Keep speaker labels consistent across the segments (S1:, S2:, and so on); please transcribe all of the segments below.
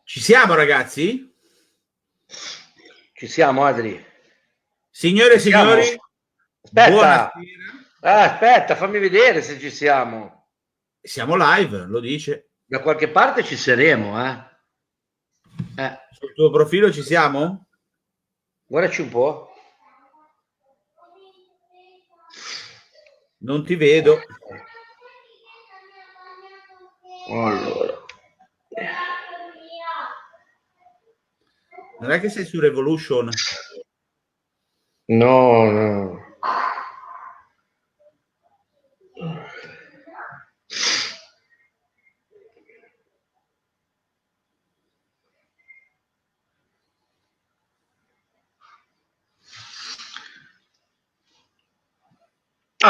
S1: Ci siamo, ragazzi?
S2: Ci siamo, Adri?
S1: Signore e signori,
S2: Aspetta.
S1: buonasera.
S2: Aspetta, fammi vedere se ci siamo.
S1: Siamo live, lo dice.
S2: Da qualche parte ci saremo,
S1: Sul tuo profilo ci siamo?
S2: Guardaci un po'.
S1: Non ti vedo.
S2: Allora.
S1: Non è che sei su Revolution?
S2: No.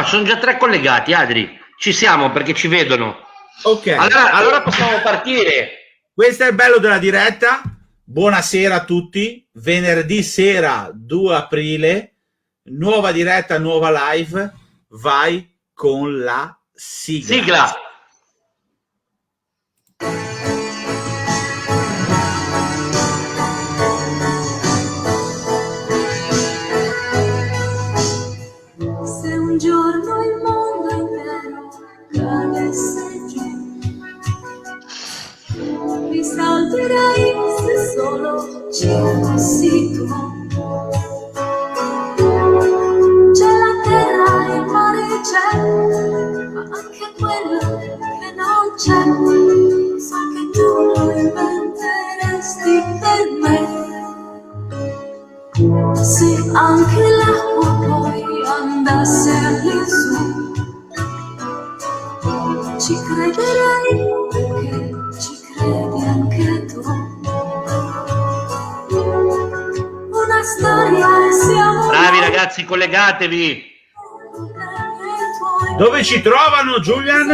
S2: Sono già 3 collegati, Adri. Ci siamo perché ci vedono.
S1: Ok.
S2: Allora possiamo partire.
S1: Questo è il bello della diretta. Buonasera a tutti. Venerdì sera 2 aprile. Nuova diretta, nuova live. Vai con la sigla.
S2: Sigla.
S3: Se un giorno il mondo intero cadesse giù, risalterai se solo ci fossi tu. C'è la terra e il mare c'è, ma anche quello che non c'è. So che tu lo inventeresti per me. Se anche l'acqua poi andasse all'insù, ci crederei perché ci credi anche tu. Una storia e siamo
S2: Bravi ragazzi, collegatevi.
S1: Dove ci trovano, Julian?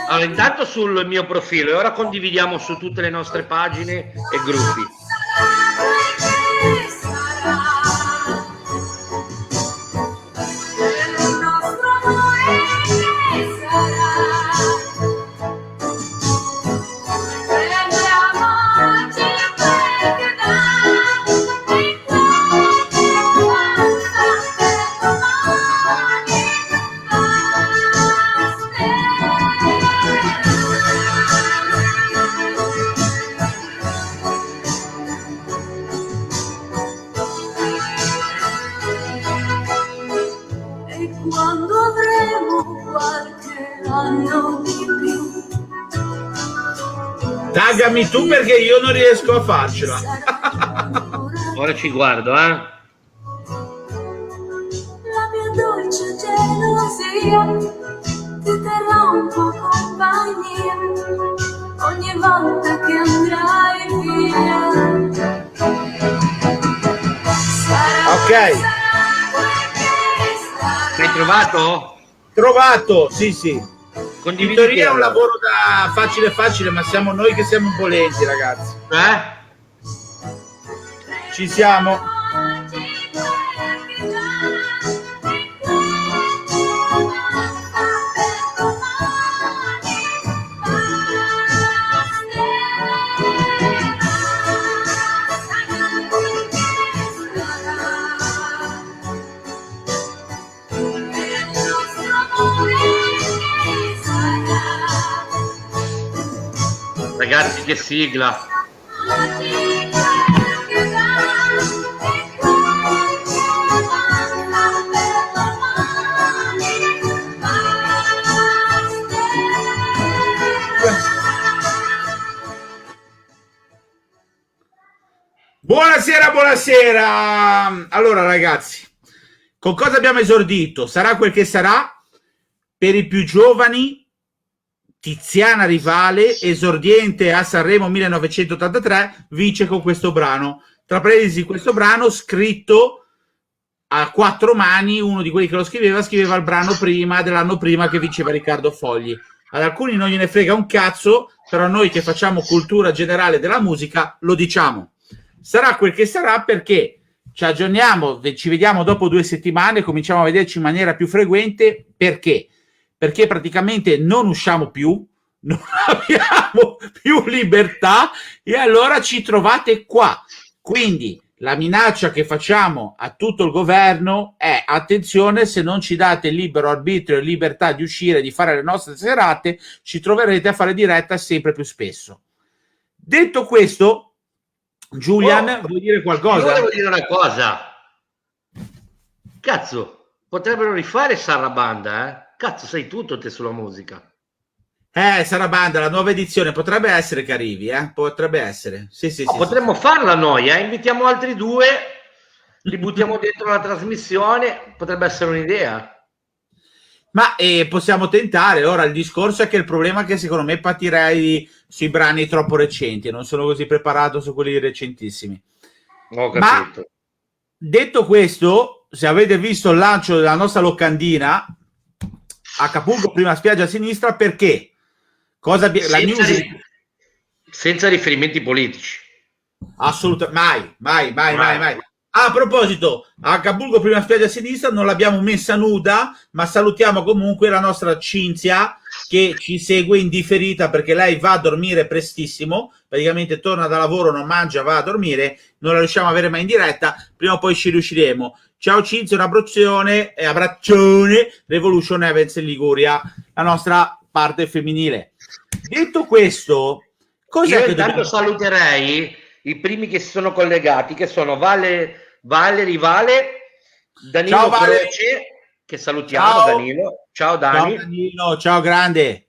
S2: Allora, intanto sul mio profilo e ora condividiamo su tutte le nostre pagine e gruppi.
S3: Quando avremo qualche anno di più,
S1: Taggami tu perché io non riesco a farcela.
S2: Ora ci guardo,
S3: La mia dolce gelosia ti terrà un po' compagnia ogni volta che andrai via.
S1: Ok.
S2: Hai trovato?
S1: Trovato, sì.
S2: Condividi.
S1: In teoria è un lavoro da facile, ma siamo noi che siamo imbolenti, ragazzi. Ci siamo.
S2: Ragazzi, che sigla.
S1: Buonasera. Allora, ragazzi, con cosa abbiamo esordito? Sarà quel che sarà. Per i più giovani, Tiziana Rivale, esordiente a Sanremo 1983, vince con questo brano. Tra parentesi, questo brano scritto a 4 mani, uno di quelli che lo scriveva il brano prima dell'anno prima che vinceva Riccardo Fogli. Ad alcuni non gliene frega un cazzo, però noi che facciamo cultura generale della musica lo diciamo. Sarà quel che sarà, perché ci aggiorniamo, ci vediamo dopo 2 settimane, cominciamo a vederci in maniera più frequente. Perché praticamente non usciamo più, non abbiamo più libertà e allora ci trovate qua. Quindi la minaccia che facciamo a tutto il governo è: attenzione, se non ci date libero arbitrio e libertà di uscire, di fare le nostre serate, ci troverete a fare diretta sempre più spesso. Detto questo, Julian, vuoi dire
S2: Io
S1: qualcosa?
S2: volevo dire una cosa. Cazzo, potrebbero rifare Sarabanda, eh? Cazzo, sai tutto te sulla musica.
S1: Sarabanda, la nuova edizione potrebbe essere Carivi, potrebbe essere. Sì, sì, sì,
S2: Potremmo
S1: sì.
S2: farla noi, invitiamo altri due, li buttiamo dentro la trasmissione, potrebbe essere un'idea.
S1: Ma possiamo tentare. Ora il discorso è che il problema è che secondo me patirei sui brani troppo recenti, non sono così preparato su quelli recentissimi.
S2: Ho
S1: Ma
S2: capito.
S1: detto questo, se avete visto il lancio della nostra locandina, Acapulco prima spiaggia a sinistra, perché? La news...
S2: Senza riferimenti politici.
S1: Assolutamente, mai. A proposito, Acapulco prima spiaggia a sinistra non l'abbiamo messa nuda, ma salutiamo comunque la nostra Cinzia che ci segue in differita, perché lei va a dormire prestissimo, praticamente torna da lavoro, non mangia, va a dormire, non la riusciamo a avere mai in diretta, prima o poi ci riusciremo. Ciao Cinzia, un abbraccione, Revolution Events in Liguria, la nostra parte femminile. Detto questo, cos'è
S2: Io
S1: che
S2: intanto
S1: dobbiamo...
S2: saluterei i primi che si sono collegati, che sono Valerie Vale, Danilo
S1: Ciao, Vale.
S2: Croce, che salutiamo.
S1: Ciao.
S2: Danilo. Ciao Dani.
S1: Ciao Danilo, ciao grande.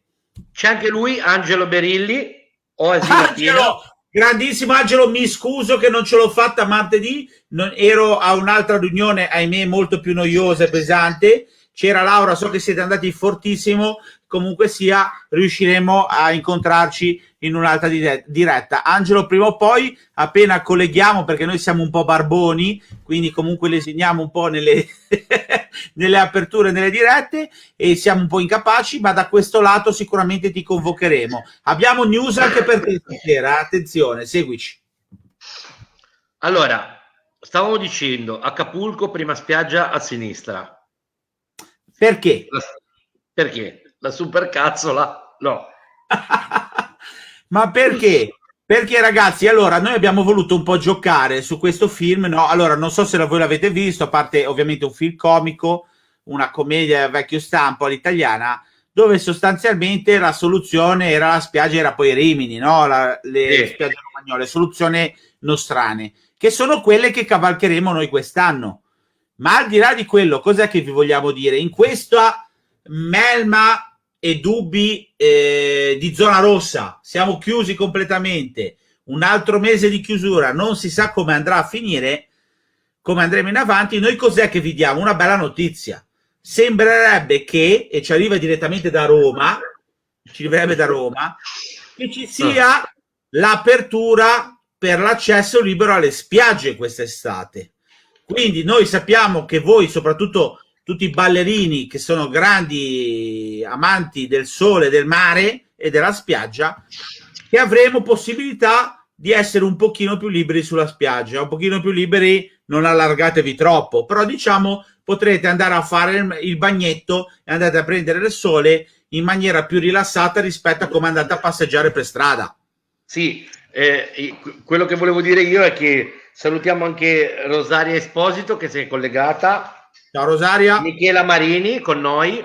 S2: C'è anche lui, Angelo Berilli.
S1: Angelo, grandissimo Angelo, mi scuso che non ce l'ho fatta martedì, ero a un'altra riunione, ahimè, molto più noiosa e pesante. C'era Laura, so che siete andati fortissimo, comunque sia, riusciremo a incontrarci in un'altra diretta. Angelo, prima o poi, appena colleghiamo, perché noi siamo un po' barboni, quindi comunque lesiniamo un po' nelle, nelle aperture, nelle dirette, e siamo un po' incapaci, ma da questo lato sicuramente ti convocheremo. Abbiamo news anche per te stasera, attenzione, seguici.
S2: Allora, stavamo dicendo, Acapulco, prima spiaggia a sinistra.
S1: Perché?
S2: Perché? La supercazzola? No.
S1: Ma perché? Perché ragazzi, allora noi abbiamo voluto un po' giocare su questo film, no? Allora non so se voi l'avete visto, a parte ovviamente un film comico, una commedia vecchio stampo all'italiana, dove sostanzialmente la soluzione era la spiaggia, era poi Rimini, no? Le spiagge romagnole, soluzioni nostrane, che sono quelle che cavalcheremo noi quest'anno. Ma al di là di quello, cos'è che vi vogliamo dire? In questa melma e dubbi di zona rossa, siamo chiusi completamente, un altro mese di chiusura, non si sa come andrà a finire, come andremo in avanti. Noi cos'è che vi diamo? Una bella notizia. Sembrerebbe che, e ci arriva direttamente da Roma, che ci sia l'apertura per l'accesso libero alle spiagge quest'estate. Quindi noi sappiamo che voi, soprattutto tutti i ballerini che sono grandi amanti del sole, del mare e della spiaggia, che avremo possibilità di essere un pochino più liberi sulla spiaggia, un pochino più liberi, non allargatevi troppo, però diciamo potrete andare a fare il bagnetto e andate a prendere il sole in maniera più rilassata rispetto a come andate a passeggiare per strada.
S2: Sì, quello che volevo dire io è che salutiamo anche Rosaria Esposito che si è collegata.
S1: Ciao Rosaria.
S2: Michela Marini con noi.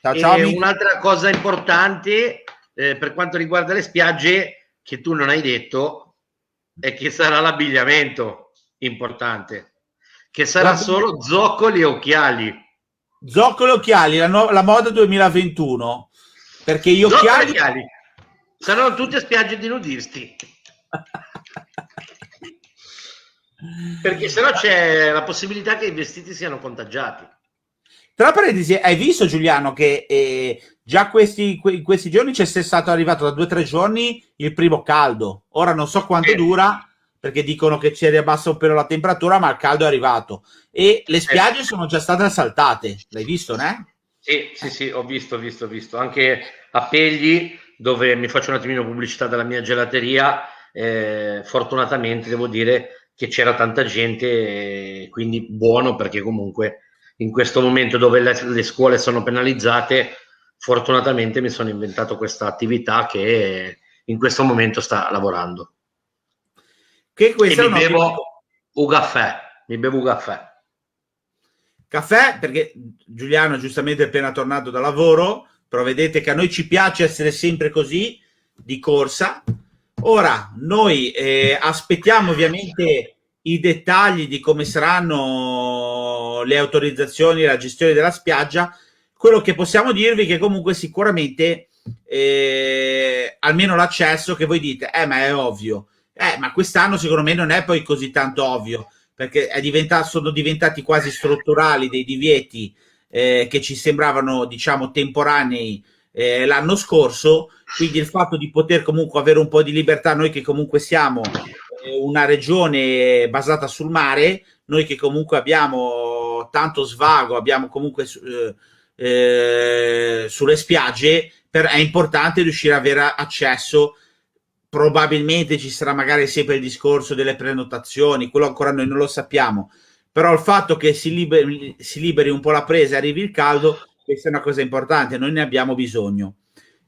S1: Ciao,
S2: un'altra cosa importante per quanto riguarda le spiagge che tu non hai detto è che sarà l'abbigliamento importante, che sarà solo zoccoli e occhiali.
S1: Zoccoli e occhiali, la moda 2021, perché gli occhiali
S2: saranno tutte spiagge di nudisti. Perché sennò c'è la possibilità che i vestiti siano contagiati.
S1: Tra parentesi, hai visto Giuliano che già in questi giorni c'è stato arrivato da 2 o 3 giorni il primo caldo. Ora non so quanto dura, perché dicono che ci riabbassa un pelo la temperatura, ma il caldo è arrivato e le spiagge sono già state assaltate. L'hai visto, né?
S2: Sì, ho visto anche a Pegli, dove mi faccio un attimino pubblicità della mia gelateria. Fortunatamente devo dire che c'era tanta gente, quindi buono, perché comunque in questo momento dove le scuole sono penalizzate fortunatamente mi sono inventato questa attività che in questo momento sta lavorando.
S1: Che questa
S2: E
S1: è
S2: mi bevo un caffè.
S1: Caffè, perché Giuliano è giustamente appena tornato da lavoro, però vedete che a noi ci piace essere sempre così, di corsa. Ora, noi aspettiamo ovviamente i dettagli di come saranno le autorizzazioni e la gestione della spiaggia. Quello che possiamo dirvi è che comunque sicuramente almeno l'accesso, che voi dite, ma è ovvio, ma quest'anno secondo me non è poi così tanto ovvio, perché sono diventati quasi strutturali dei divieti che ci sembravano, diciamo, temporanei l'anno scorso. Quindi il fatto di poter comunque avere un po' di libertà, noi che comunque siamo una regione basata sul mare, noi che comunque abbiamo tanto svago, abbiamo comunque sulle spiagge, è importante riuscire ad avere accesso. Probabilmente ci sarà magari sempre il discorso delle prenotazioni, quello ancora noi non lo sappiamo, però il fatto che si liberi un po' la presa e arrivi il caldo, questa è una cosa importante, noi ne abbiamo bisogno.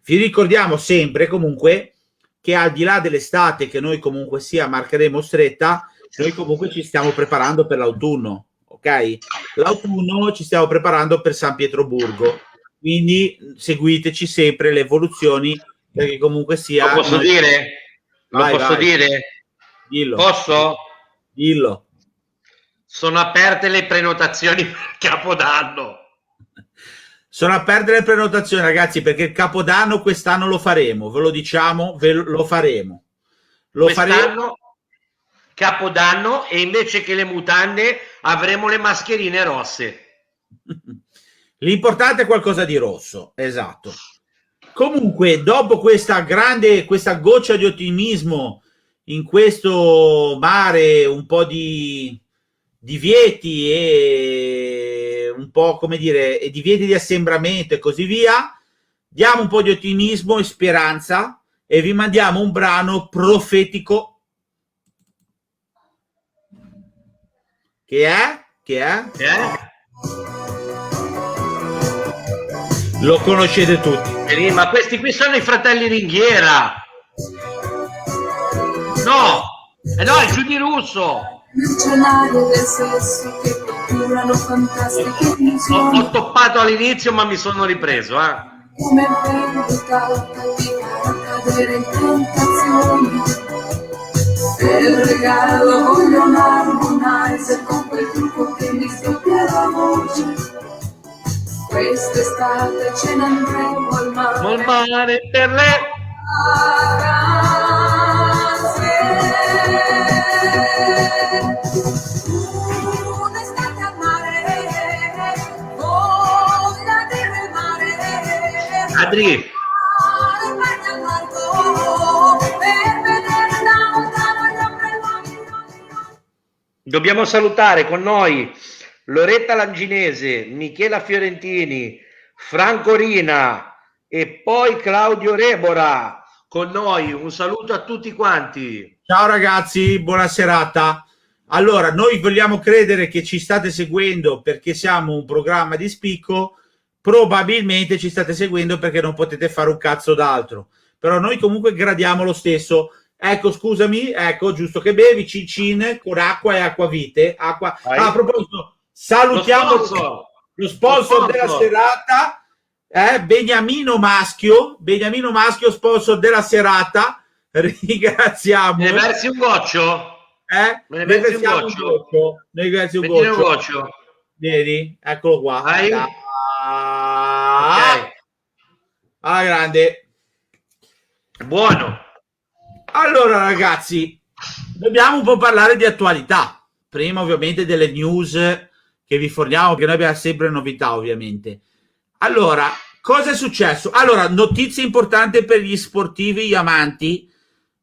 S1: Vi ricordiamo sempre comunque che al di là dell'estate, che noi comunque sia marcheremo stretta, noi comunque ci stiamo preparando per l'autunno, ok? L'autunno ci stiamo preparando per San Pietroburgo, quindi seguiteci sempre le evoluzioni, perché comunque sia...
S2: Lo posso dire?
S1: Vai,
S2: Lo posso
S1: vai.
S2: dire?
S1: Dillo.
S2: Posso?
S1: Dillo.
S2: Sono aperte le prenotazioni per Capodanno.
S1: Sono aperte le prenotazioni, ragazzi, perché il Capodanno quest'anno lo faremo, ve lo diciamo, lo faremo.
S2: Quest'anno Capodanno, e invece che le mutande avremo le mascherine rosse.
S1: L'importante è qualcosa di rosso, esatto. Comunque, dopo questa goccia di ottimismo in questo mare, un po' di divieti e un po', come dire, e divieti di assembramento e così via, diamo un po' di ottimismo e speranza e vi mandiamo un brano profetico che è? Lo conoscete tutti.
S2: Ma questi qui sono i fratelli Ringhiera. No, no, è Giudi Russo.
S3: Mercenario del sesso che procurano fantastiche illusioni.
S2: Ho toppato all'inizio, ma mi sono ripreso,
S3: Come vendita ti farà cadere in tentazioni. E il regalo voglio un harmonizer con quel trucco che mi sdoppia la voce. Quest'estate ce ne andremo al mare.
S2: Al mare per le
S3: un'estate al mare, voglia del mare.
S2: Adri. Dobbiamo salutare con noi Loretta Langinese, Michela Fiorentini, Franco Rina e poi Claudio Rebora con noi. Un saluto a tutti quanti.
S1: Ciao ragazzi, buona serata. Allora, noi vogliamo credere che ci state seguendo perché siamo un programma di spicco, probabilmente ci state seguendo perché non potete fare un cazzo d'altro, però noi comunque gradiamo lo stesso. Ecco, scusami, ecco, giusto che bevi cin cin con acqua e acquavite. A proposito, salutiamo lo sponsor della serata, Beniamino Maschio, sponsor della serata. Ringraziamo.
S2: Ne versi un goccio?
S1: Ne versi un goccio. Vedi? Eccolo qua.
S2: Ok.
S1: Alla grande.
S2: Buono.
S1: Allora ragazzi, dobbiamo un po' parlare di attualità. Prima ovviamente delle news che vi forniamo, che noi abbiamo sempre novità ovviamente. Allora, cosa è successo? Allora, notizie importanti per gli sportivi, gli amanti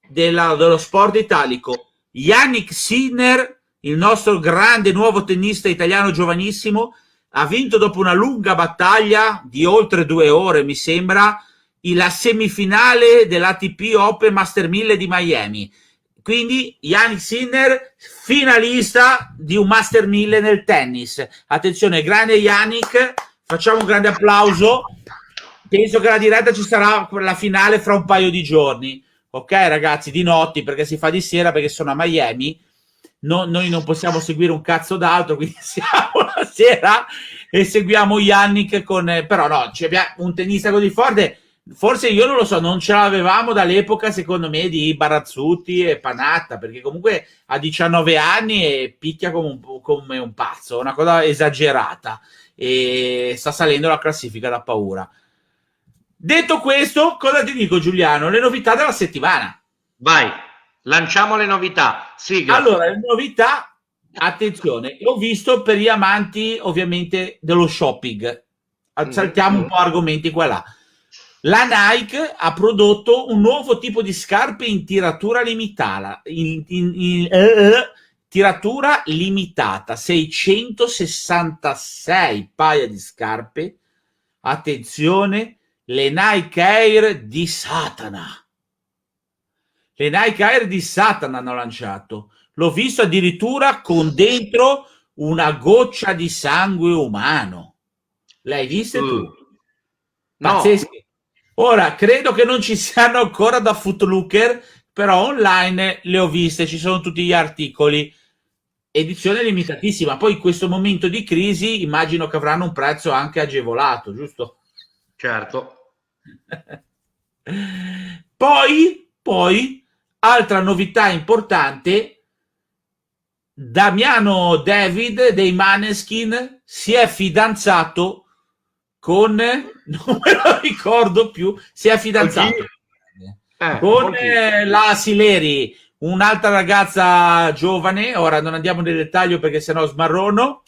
S1: dello sport italico. Jannik Sinner, il nostro grande nuovo tennista italiano giovanissimo, ha vinto dopo una lunga battaglia di oltre 2 ore, mi sembra, la semifinale dell'ATP Open Master 1000 di Miami. Quindi Jannik Sinner, finalista di un Master 1000 nel tennis. Attenzione, grande Jannik, facciamo un grande applauso. penso che la diretta ci sarà la finale fra un paio di giorni. Ok, ragazzi, di notti perché si fa di sera perché sono a Miami. Noi non possiamo seguire un cazzo d'altro, quindi siamo la sera e seguiamo Yannick però no, abbiamo un tennista così forte. Forse io non lo so, non ce l'avevamo dall'epoca, secondo me, di Barazzutti e Panatta, perché comunque ha 19 anni e picchia come un pazzo, una cosa esagerata, e sta salendo la classifica da paura. Detto questo, cosa ti dico, Giuliano? Le novità della settimana.
S2: Vai, lanciamo le novità. Sigla.
S1: Allora, le novità, attenzione, ho visto per gli amanti, ovviamente, dello shopping. Saltiamo un po' argomenti qua e là. La Nike ha prodotto un nuovo tipo di scarpe in tiratura limitata, tiratura limitata, 666 paia di scarpe. Attenzione, le Nike Air di Satana. Le Nike Air di Satana hanno lanciato. L'ho visto addirittura con dentro una goccia di sangue umano. L'hai viste tu? Pazzesche. No. Ora, credo che non ci siano ancora da Footlooker, però online le ho viste, ci sono tutti gli articoli. Edizione limitatissima. Poi in questo momento di crisi immagino che avranno un prezzo anche agevolato, giusto?
S2: Certo.
S1: Poi, altra novità importante, Damiano David dei Maneskin si è fidanzato con, non me lo ricordo più, si è fidanzato con la Sileri, un'altra ragazza giovane. Ora non andiamo nel dettaglio perché sennò smarrono,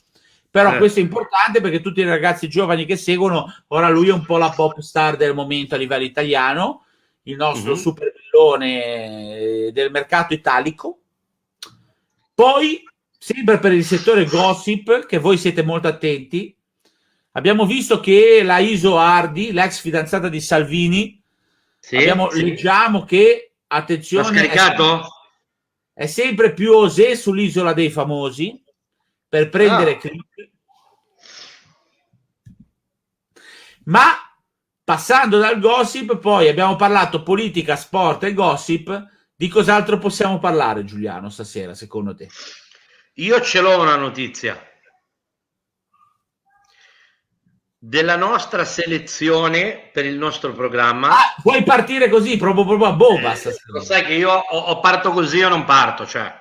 S1: però questo è importante perché tutti i ragazzi giovani che seguono, ora lui è un po' la pop star del momento a livello italiano, il nostro super bellone del mercato italico. Poi, sempre per il settore gossip, che voi siete molto attenti, abbiamo visto che la Iso Ardi, l'ex fidanzata di Salvini, leggiamo che, attenzione, è sempre più osé sull'isola dei famosi per prendere click. Ma passando dal gossip, poi abbiamo parlato politica, sport e gossip. Di cos'altro possiamo parlare, Giuliano, stasera, secondo te?
S2: Io ce l'ho una notizia. Della nostra selezione per il nostro programma.
S1: Puoi partire così, proprio a bomba.
S2: Lo sai che io o parto così o non parto, cioè,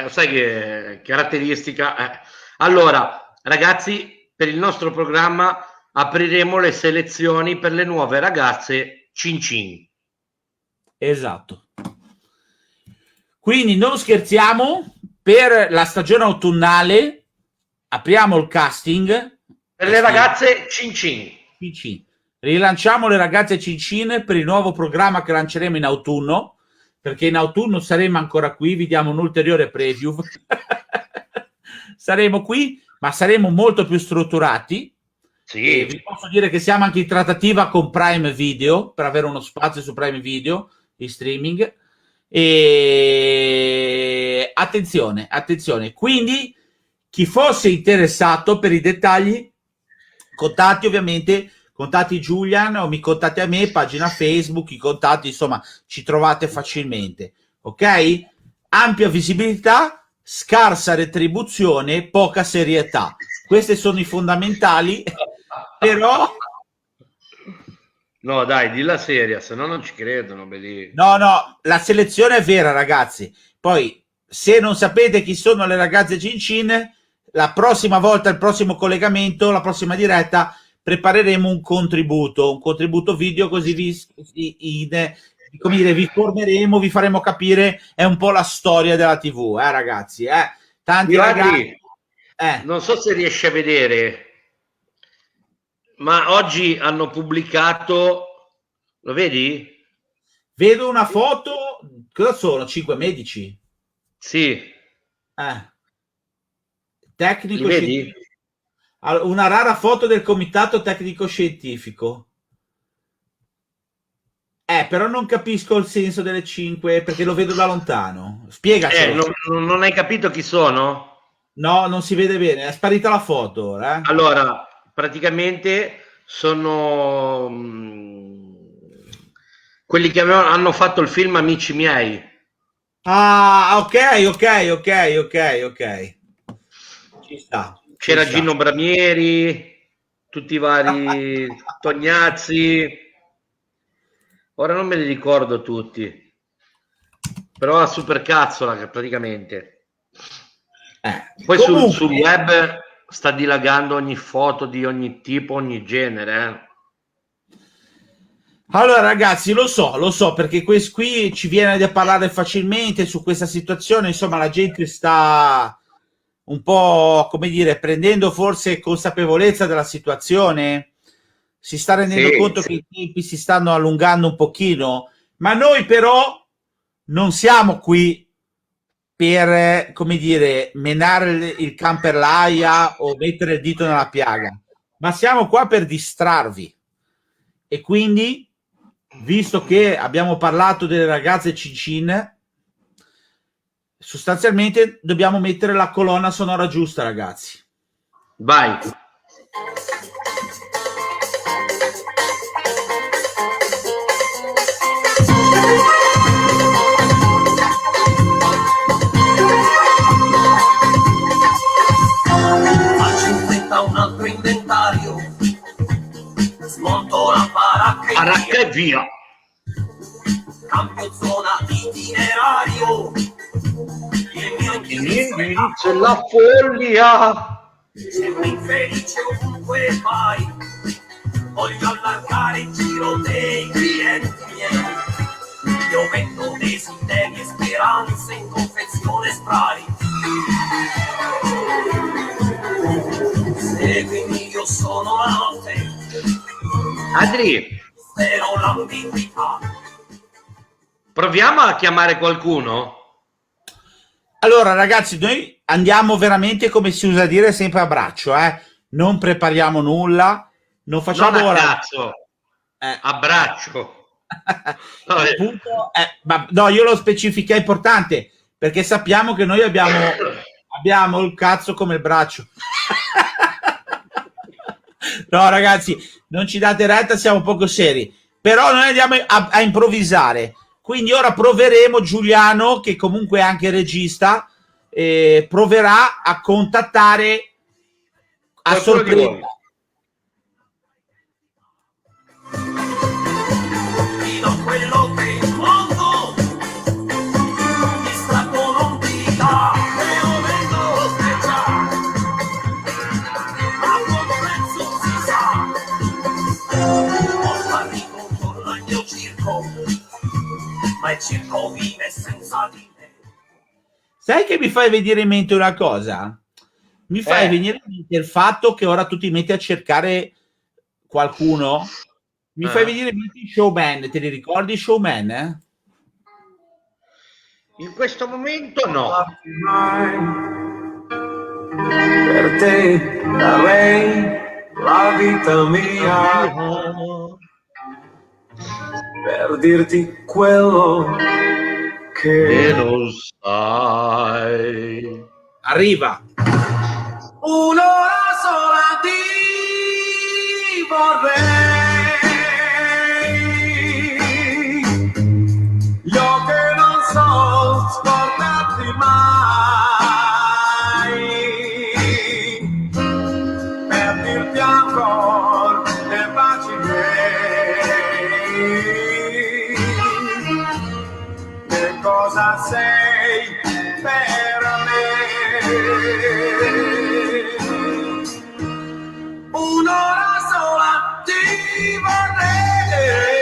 S2: lo sai che caratteristica. Allora, ragazzi, per il nostro programma apriremo le selezioni per le nuove ragazze Cin Cin.
S1: Esatto. Quindi non scherziamo, per la stagione autunnale apriamo il casting
S2: per le ragazze Cin Cin.
S1: Rilanciamo le ragazze Cin Cin per il nuovo programma che lanceremo in autunno, perché in autunno saremo ancora qui, vi diamo un ulteriore preview. Saremo qui, ma saremo molto più strutturati.
S2: Sì.
S1: Vi posso dire che siamo anche in trattativa con Prime Video per avere uno spazio su Prime Video di streaming. E attenzione, quindi chi fosse interessato per i dettagli, contatti Julian o mi contatti a me, pagina Facebook, i contatti, insomma, ci trovate facilmente, ok? Ampia visibilità, scarsa retribuzione, poca serietà. Questi sono i fondamentali, però...
S2: No, dai, dilla seria, se no non ci credono.
S1: No, la selezione è vera, ragazzi. Poi, se non sapete chi sono le ragazze Cin Cin, la prossima volta, il prossimo collegamento, la prossima diretta, prepareremo un contributo video, così vi formeremo, vi faremo capire, è un po' la storia della TV, ragazzi. Tanti ragazzi...
S2: Non so se riesci a vedere... Ma oggi hanno pubblicato, lo vedi?
S1: Vedo una foto, cosa sono? 5 medici?
S2: Sì.
S1: Tecnico
S2: vedi?
S1: Una rara foto del comitato tecnico scientifico. Però non capisco il senso delle 5 perché lo vedo da lontano. Spiegacelo.
S2: Non hai capito chi sono?
S1: No, non si vede bene, è sparita la foto ora.
S2: Allora, praticamente sono quelli che hanno fatto il film Amici miei.
S1: Ah, ok. Ci sta.
S2: C'era
S1: ci sta.
S2: Gino Bramieri, tutti i vari Tognazzi. Ora non me li ricordo tutti, però la supercazzola praticamente. Poi
S1: Comunque,
S2: sul web sta dilagando ogni foto di ogni tipo, ogni genere.
S1: allora ragazzi, lo so perché qui ci viene da parlare facilmente su questa situazione, insomma la gente sta un po', come dire, prendendo forse consapevolezza della situazione, si sta rendendo
S2: Sì,
S1: conto che i tempi si stanno allungando un pochino, ma noi però non siamo qui per, come dire, menare il can per l'aia o mettere il dito nella piaga, ma siamo qua per distrarvi. E quindi, visto che abbiamo parlato delle ragazze Cincin, sostanzialmente dobbiamo mettere la colonna sonora giusta, ragazzi.
S2: vai.
S4: Faccio in fretta un altro inventario, smonto la
S2: Aracca e via.
S4: cambio zona itinerario, il mio
S2: Indirizzo è la follia.
S4: sei infelice ovunque vai, voglio allargare il giro dei clienti miei, io vendo desideri e speranze in confezione spray. Seguimi, io sono la notte,
S2: Adri,
S4: spero l'ambiguità.
S2: proviamo a chiamare qualcuno?
S1: Allora, ragazzi, noi andiamo veramente, come si usa dire, sempre a braccio, non prepariamo nulla, non facciamo
S2: Non a
S1: ora.
S2: cazzo, a braccio. Vabbè.
S1: Appunto, ma no, io lo specifico, è importante perché sappiamo che noi abbiamo il cazzo come il braccio. No, ragazzi, non ci date retta, siamo poco seri, però noi andiamo a improvvisare. Quindi ora proveremo Giuliano, che comunque è anche regista, proverà a contattare a
S2: Qualcuno di
S1: sorpresa.
S2: voi.
S4: Ti do quello che il mondo distratto non ti dà, e lo vendo speciale, a buon prezzo si sa. Porta ricontorno al mio circo, ma il circo vive senza di me.
S1: Sai che mi fai venire in mente una cosa? Mi fai venire in mente il fatto che ora tu ti metti a cercare qualcuno. Mi fai venire in mente i Showman. Te li ricordi i Showman?
S2: In questo momento no.
S5: Per te darei la vita mia per dirti quello
S2: E
S5: che
S2: non sai.
S1: Arriva.
S5: un'ora sola ti vorrei, io che non so scordarti mai, per dirti ancora le baci miei, che cosa sei per me. Un'ora sola ti vorrei.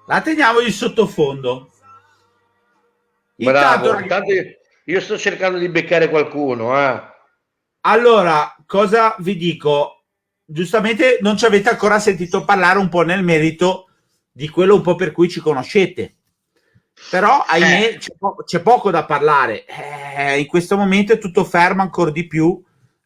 S1: La teniamo di sottofondo.
S2: Bravo.
S1: Intanto,
S2: Intanto io sto cercando di beccare qualcuno.
S1: allora, cosa vi dico? Giustamente non ci avete ancora sentito parlare un po' nel merito di quello un po' per cui ci conoscete. Però, ahimè, c'è poco da parlare. In questo momento è tutto fermo ancora di più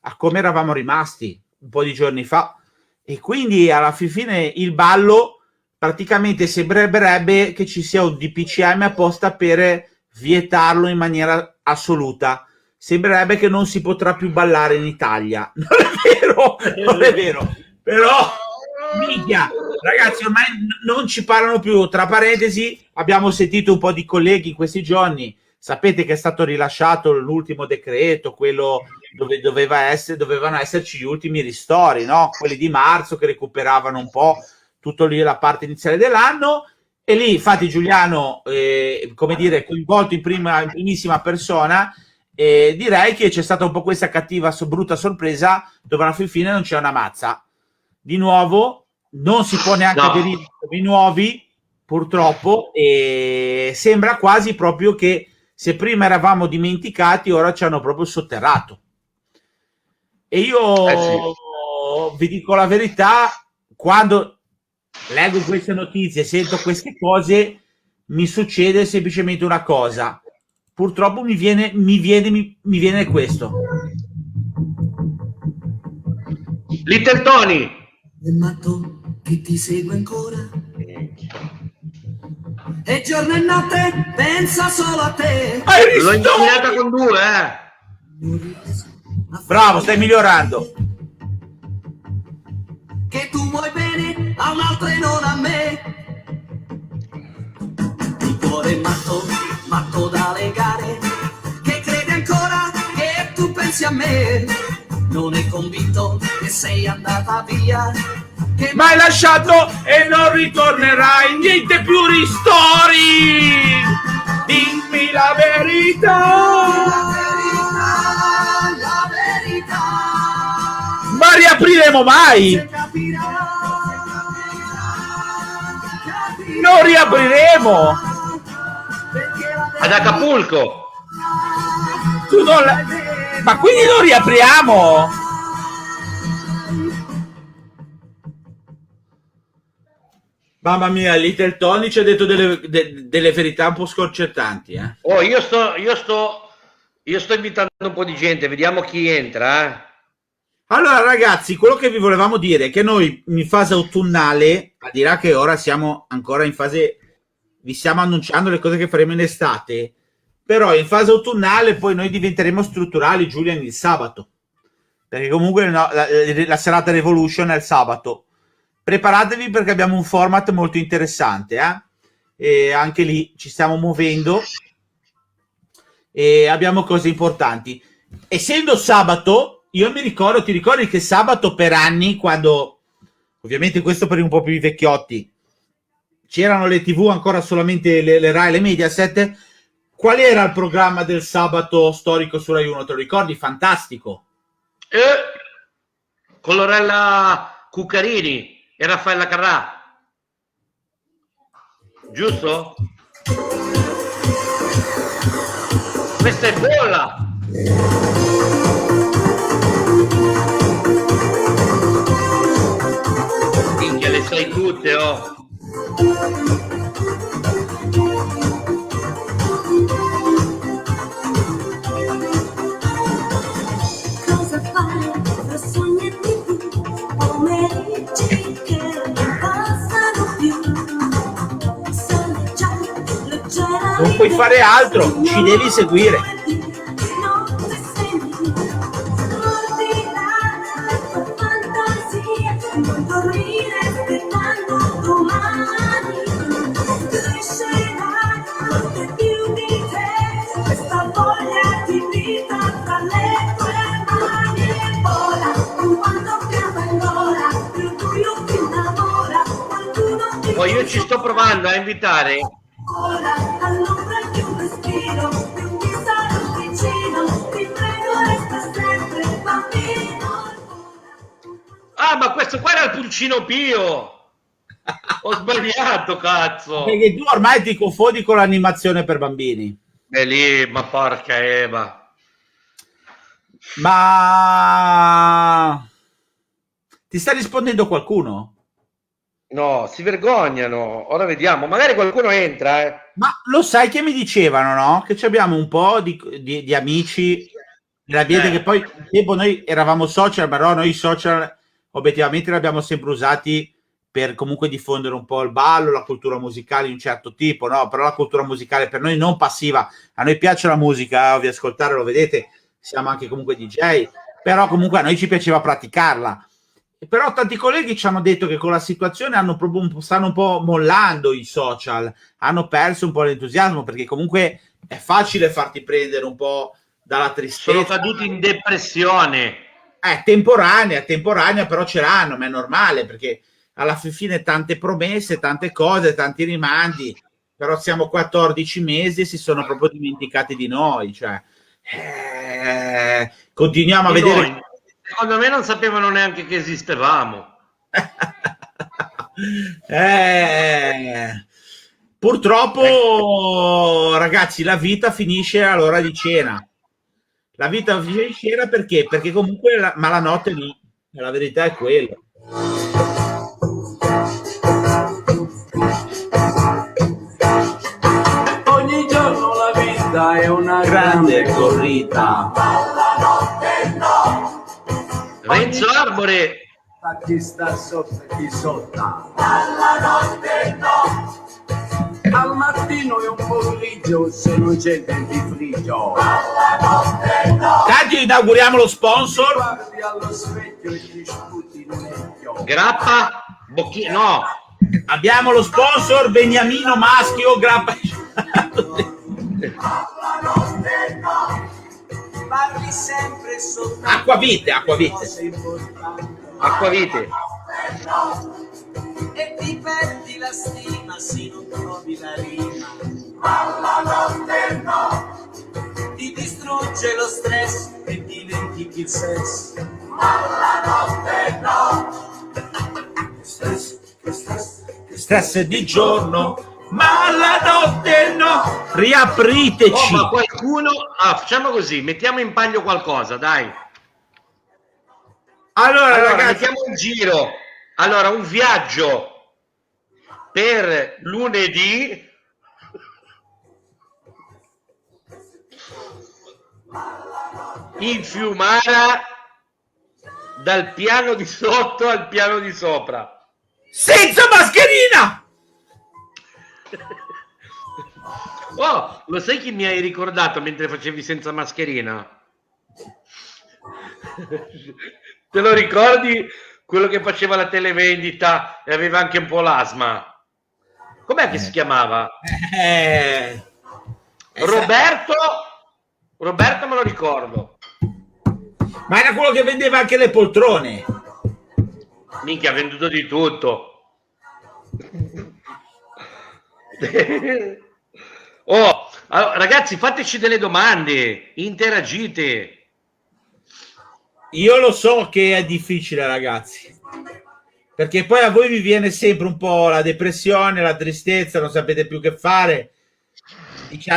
S1: a come eravamo rimasti un po' di giorni fa. E quindi, alla fine, il ballo praticamente sembrerebbe che ci sia un DPCM apposta per vietarlo in maniera assoluta. sembrerebbe che non si potrà più ballare in Italia. Non è vero, non è vero. Però, minchia, ragazzi, ormai non ci parlano più. Tra parentesi, abbiamo sentito un po' di colleghi in questi giorni. Sapete che è stato rilasciato l'ultimo decreto, quello dove dovevano esserci gli ultimi ristori, no? Quelli di marzo che recuperavano un po' tutto lì la parte iniziale dell'anno. E lì, infatti, Giuliano, come dire, coinvolto in primissima persona, direi che c'è stata un po' questa cattiva, brutta sorpresa dove alla fine non c'è una mazza. Di nuovo, non si può neanche aderire come i nuovi, purtroppo, e sembra quasi proprio che se prima eravamo dimenticati, ora ci hanno proprio sotterrato. E io vi dico la verità, quando leggo queste notizie, sento queste cose, mi succede semplicemente una cosa. Purtroppo mi viene questo.
S2: Little Tony.
S6: Il matto che ti segue ancora e giorno e notte pensa solo a te.
S2: L'ho indovinata con 2,
S1: Bravo, stai migliorando.
S6: Che tu vuoi bene a un altro e non a me. Il cuore matto da legare, che crede ancora che tu pensi a me. Non è convinto che sei andata via, che
S1: Ma hai lasciato e non ritornerai, niente più ristori. Dimmi la verità.
S6: la verità.
S1: Ma riapriremo mai? Non riapriremo.
S2: Ad Acapulco.
S1: Tu non la... Ma quindi non riapriamo? Mamma mia, Little Tony ci ha detto delle verità un po' sconcertanti, eh?
S2: Oh, io sto invitando un po' di gente, vediamo chi entra,
S1: Allora, ragazzi, quello che vi volevamo dire è che noi in fase autunnale, al di là che ora siamo ancora in fase, vi stiamo annunciando le cose che faremo in estate, però in fase autunnale poi noi diventeremo strutturali, Julian, il sabato, perché comunque la serata Revolution è il sabato. Preparatevi perché abbiamo un format molto interessante, e anche lì ci stiamo muovendo e abbiamo cose importanti. Essendo sabato, io mi ricordo, ti ricordi che sabato per anni, quando ovviamente questo per un po' più i vecchiotti, c'erano le TV ancora solamente le Rai e le Mediaset, qual era il programma del sabato storico su Rai 1? Te lo ricordi? Fantastico.
S2: con Lorella Cuccarini e Raffaella Carrà, giusto? Questa è bolla. Minchia, le sai tutte, oh.
S3: Cosa fai tra sogni e TV? Pomeriggi che non passano più. Sono già leggera.
S1: Non puoi fare altro, ci devi seguire.
S3: Non ti senti ordinare la tua fantasia, non dormire aspettando domani. Crescerai molte più di te, questa voglia di vita tra le tue mani. E vola, con quanto più ancora, più tu io ti innamora, qualcuno ti
S2: Oh, io ci sto provando a invitare.
S3: ora all'ombra di un respiro, più mi sarò vicino, ti prego resta sempre bambino.
S2: Ah, ma questo qua era il Pulcino Pio. Ho sbagliato, cazzo.
S1: Perché tu ormai ti confondi con l'animazione per bambini.
S2: È lì, ma porca Eva.
S1: Ma ti sta rispondendo qualcuno?
S2: No, si vergognano. Ora vediamo. Magari qualcuno entra,
S1: Ma lo sai che mi dicevano, no? Che ci abbiamo un po' di amici nell'ambiente che poi un tempo noi eravamo social, però noi social obiettivamente li abbiamo sempre usati per comunque diffondere un po' il ballo, la cultura musicale di un certo tipo, no? Però la cultura musicale per noi non passiva. A noi piace la musica, ovvio, ascoltare, lo vedete, siamo anche comunque DJ, però comunque a noi ci piaceva praticarla. Però tanti colleghi ci hanno detto che con la situazione stanno un po' mollando i social, hanno perso un po' l'entusiasmo, perché comunque è facile farti prendere un po' dalla tristezza.
S2: Sono caduti in depressione.
S1: Temporanea, però ce l'hanno, ma è normale, perché alla fine tante promesse, tante cose, tanti rimandi, però siamo 14 mesi e si sono proprio dimenticati di noi, cioè continuiamo a vedere...
S2: Noi, secondo me non sapevano neanche che esistevamo.
S1: Purtroppo, ragazzi, la vita finisce all'ora di cena. La vita finisce di cena perché? Perché comunque ma la notte lì, la verità è quella.
S5: Ogni giorno la vita è una
S1: Grande corrida.
S2: Renzo Arbore,
S5: a chi sta sotto e chi sotto. Al mattino è un po' grigio se non c'è del frigio.
S1: Tanto inauguriamo lo sponsor.
S5: Guardi allo specchio e ti sputi in un occhio.
S2: Grappa, no,
S1: Abbiamo lo sponsor Beniamino Maschio Grappa.
S6: Parli sempre soltanto
S1: Acquavite.
S2: acquavite.
S6: e ti perdi la stima se non trovi la rima. Ti distrugge lo stress e dimentichi il sesso.
S1: Stress di giorno, ma la notte no. Riapriteci.
S2: Ma qualcuno... facciamo così, mettiamo in palio qualcosa, dai.
S1: Allora,
S2: Allora,
S1: ragazzi,
S2: mettiamo in giro. Allora, un viaggio per lunedì. In Fiumara, dal piano di sotto al piano di sopra.
S1: senza mascherina.
S2: Oh, lo sai chi mi hai ricordato mentre facevi senza mascherina? Te lo ricordi quello che faceva la televendita e aveva anche un po' l'asma? Com'è che si chiamava? Roberto me lo ricordo.
S1: Ma era quello che vendeva anche le poltrone.
S2: Minchia, ha venduto di tutto. Oh, allora, ragazzi, fateci delle domande, interagite.
S1: Io lo so che è difficile, ragazzi, perché poi a voi vi viene sempre un po' la depressione, la tristezza, non sapete più che fare.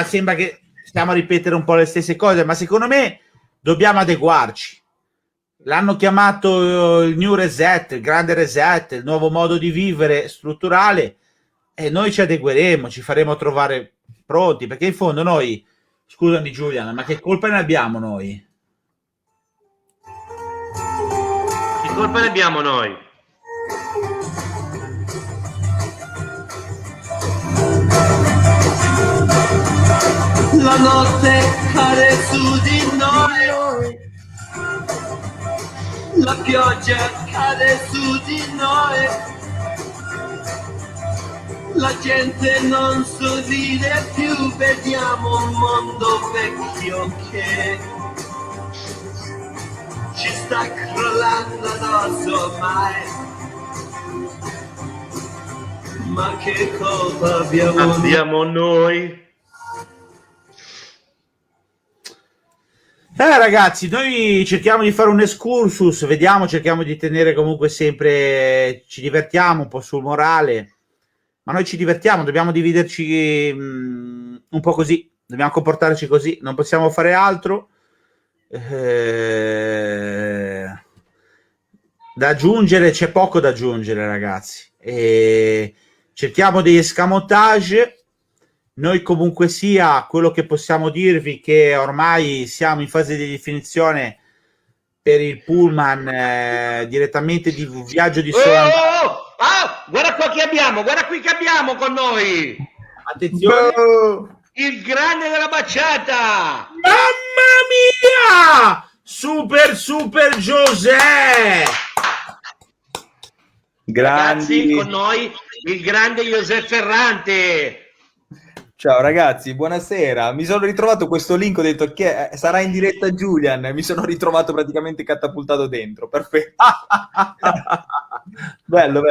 S1: Sembra che stiamo a ripetere un po' le stesse cose, ma secondo me dobbiamo adeguarci. L'hanno chiamato il New Reset, il grande reset, il nuovo modo di vivere strutturale, e noi ci adegueremo, ci faremo trovare pronti, perché in fondo noi, scusami Giuliana, ma che colpa ne abbiamo noi?
S2: Che colpa ne abbiamo noi?
S6: La notte cade su di noi, la pioggia cade su di noi, la gente non sorride più, vediamo un mondo vecchio che ci sta crollando addosso ormai. Ma che colpa abbiamo
S2: noi?
S1: Ragazzi, noi cerchiamo di fare un excursus, vediamo, cerchiamo di tenere comunque sempre, ci divertiamo un po' sul morale, ma noi ci divertiamo, dobbiamo dividerci un po' così, dobbiamo comportarci così, non possiamo fare altro. Da aggiungere, c'è poco da aggiungere, ragazzi, cerchiamo degli escamotage. Noi comunque sia, quello che possiamo dirvi che ormai siamo in fase di definizione per il pullman direttamente di viaggio di solo.
S2: Guarda qua che abbiamo, guarda qui che abbiamo con noi.
S1: Attenzione,
S2: Il grande della baciata.
S1: mamma mia! Super José!
S2: Ragazzi, con noi il grande José Ferrante.
S7: Ciao ragazzi, buonasera. Mi sono ritrovato questo link, ho detto che sarà in diretta Julian, mi sono ritrovato praticamente catapultato dentro. Perfetto. Bello.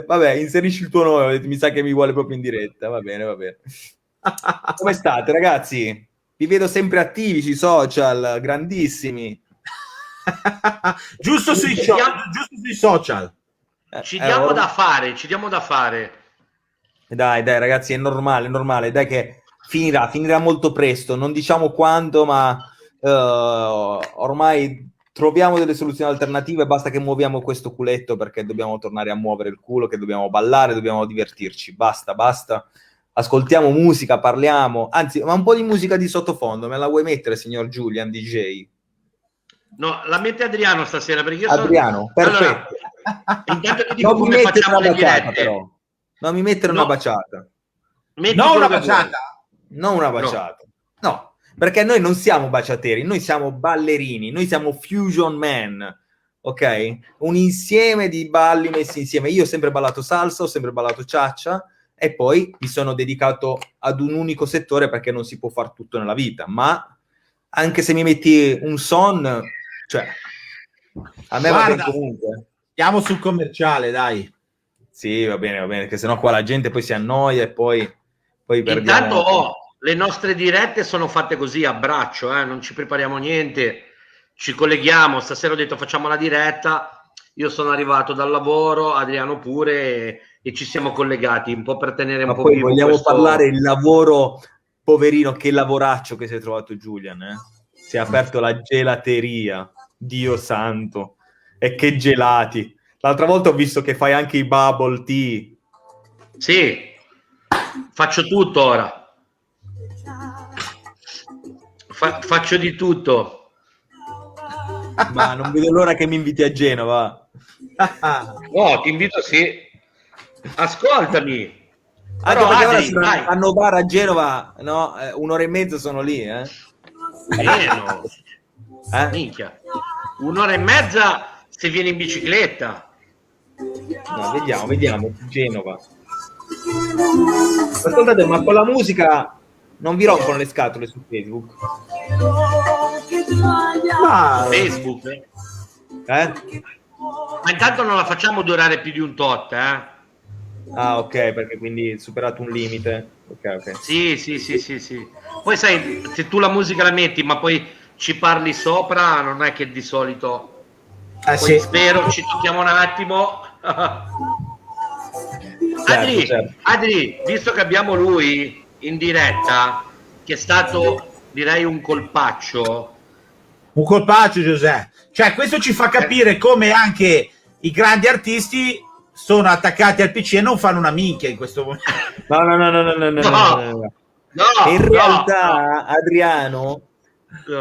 S7: Vabbè, inserisci il tuo nome, ho detto, mi sa che mi vuole proprio in diretta. Va bene. Come state ragazzi? Vi vedo sempre attivi sui social, grandissimi.
S1: giusto sui social.
S2: Ci diamo da fare.
S7: Dai ragazzi, è normale, dai che finirà molto presto, non diciamo quando, ma ormai troviamo delle soluzioni alternative, basta che muoviamo questo culetto, perché dobbiamo tornare a muovere il culo, che dobbiamo ballare, dobbiamo divertirci, basta, ascoltiamo musica, parliamo, anzi, ma un po' di musica di sottofondo, me la vuoi mettere, signor Julian, DJ?
S2: No, la mette Adriano stasera, perché io
S7: Adriano, perfetto.
S2: Allora, intanto ti dico
S7: Non mi
S2: come
S7: mettere
S2: facciamo
S7: una
S2: le
S7: baciata,
S2: dirette.
S7: però. Non mi mettere una baciata.
S2: Metti
S1: Non
S2: quello
S1: una
S2: che vuoi.
S1: baciata.
S7: Non una baciata. No, perché noi non siamo baciateri, noi siamo ballerini, noi siamo fusion man, ok? Un insieme di balli messi insieme. Io ho sempre ballato salsa, ho sempre ballato cha-cha e poi mi sono dedicato ad un unico settore perché non si può far tutto nella vita, ma anche se mi metti un son, cioè, a me va bene comunque.
S1: Siamo sul commerciale, dai.
S7: Sì, va bene, che sennò qua la gente poi si annoia e poi perdiamo.
S2: Intanto le nostre dirette sono fatte così a braccio, non ci prepariamo niente, ci colleghiamo. Stasera ho detto facciamo la diretta, io sono arrivato dal lavoro, Adriano pure, e ci siamo collegati un po' per tenere un
S7: Ma
S2: po'
S7: poi
S2: vivo
S7: vogliamo
S2: questo...
S7: parlare il lavoro, poverino, che lavoraccio che si è trovato Julian, eh? Si è aperto la gelateria, Dio santo, e che gelati. L'altra volta ho visto che fai anche i bubble tea.
S2: Sì, faccio tutto ora. Faccio di tutto.
S7: Ma non vedo l'ora che mi inviti a Genova.
S2: No, ti invito, sì. Ascoltami.
S7: Anche
S2: Però,
S7: perché
S2: Adri,
S7: ora
S2: dai.
S7: fanno bar a Genova, no? 1 ora e mezza sono lì, eh?
S2: Meno. Minchia. 1 ora e mezza se vieni in bicicletta.
S7: No, vediamo, Genova. Ascoltate, ma con la musica non vi rompono le scatole su Facebook?
S2: Facebook. Ma intanto non la facciamo durare più di un tot,
S7: Ah, ok, perché quindi superato un limite. Ok.
S2: Sì. Poi sai, se tu la musica la metti ma poi ci parli sopra, non è che di solito... Poi
S1: sì.
S2: spero, ci tocchiamo un attimo.
S7: Certo.
S2: Adri, visto che abbiamo lui in diretta, che è stato, direi, un colpaccio.
S1: Un colpaccio, Giuseppe. Cioè, questo ci fa capire come anche i grandi artisti sono attaccati al PC e non fanno una minchia in questo momento.
S7: No. In realtà, Adriano,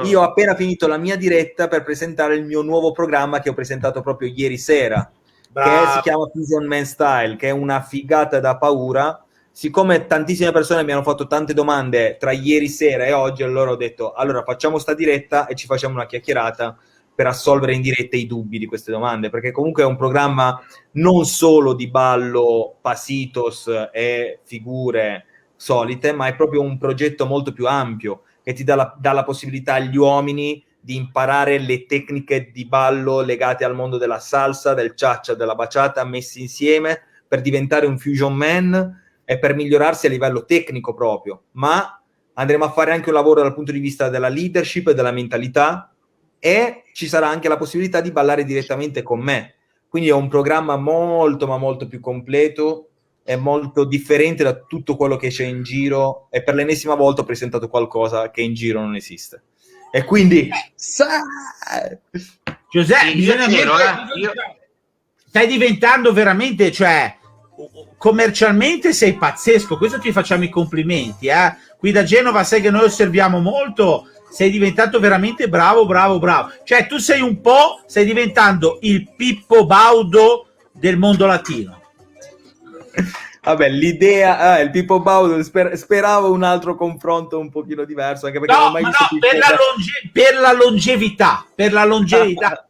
S7: io ho appena finito la mia diretta per presentare il mio nuovo programma che ho presentato proprio ieri sera, che si chiama Fusion Man Style, che è una figata da paura. Siccome tantissime persone mi hanno fatto tante domande tra ieri sera e oggi, allora ho detto, allora facciamo sta diretta e ci facciamo una chiacchierata per assolvere in diretta i dubbi di queste domande, perché comunque è un programma non solo di ballo, pasitos e figure solite, ma è proprio un progetto molto più ampio, che ti dà la possibilità agli uomini di imparare le tecniche di ballo legate al mondo della salsa, del cha-cha, della bachata, messi insieme per diventare un fusion man e per migliorarsi a livello tecnico proprio. Ma andremo a fare anche un lavoro dal punto di vista della leadership e della mentalità, e ci sarà anche la possibilità di ballare direttamente con me. Quindi è un programma molto, ma molto più completo, è molto differente da tutto quello che c'è in giro, e per l'ennesima volta ho presentato qualcosa che in giro non esiste. E quindi
S1: Giuseppe, stai diventando veramente, cioè, commercialmente sei pazzesco, questo ti facciamo i complimenti, qui da Genova sai che noi osserviamo molto, sei diventato veramente bravo, cioè tu stai diventando il Pippo Baudo del mondo latino.
S7: Vabbè, l'idea, il Pippo Baudo, speravo un altro confronto un pochino diverso, anche perché non ho mai visto
S1: per la longevità,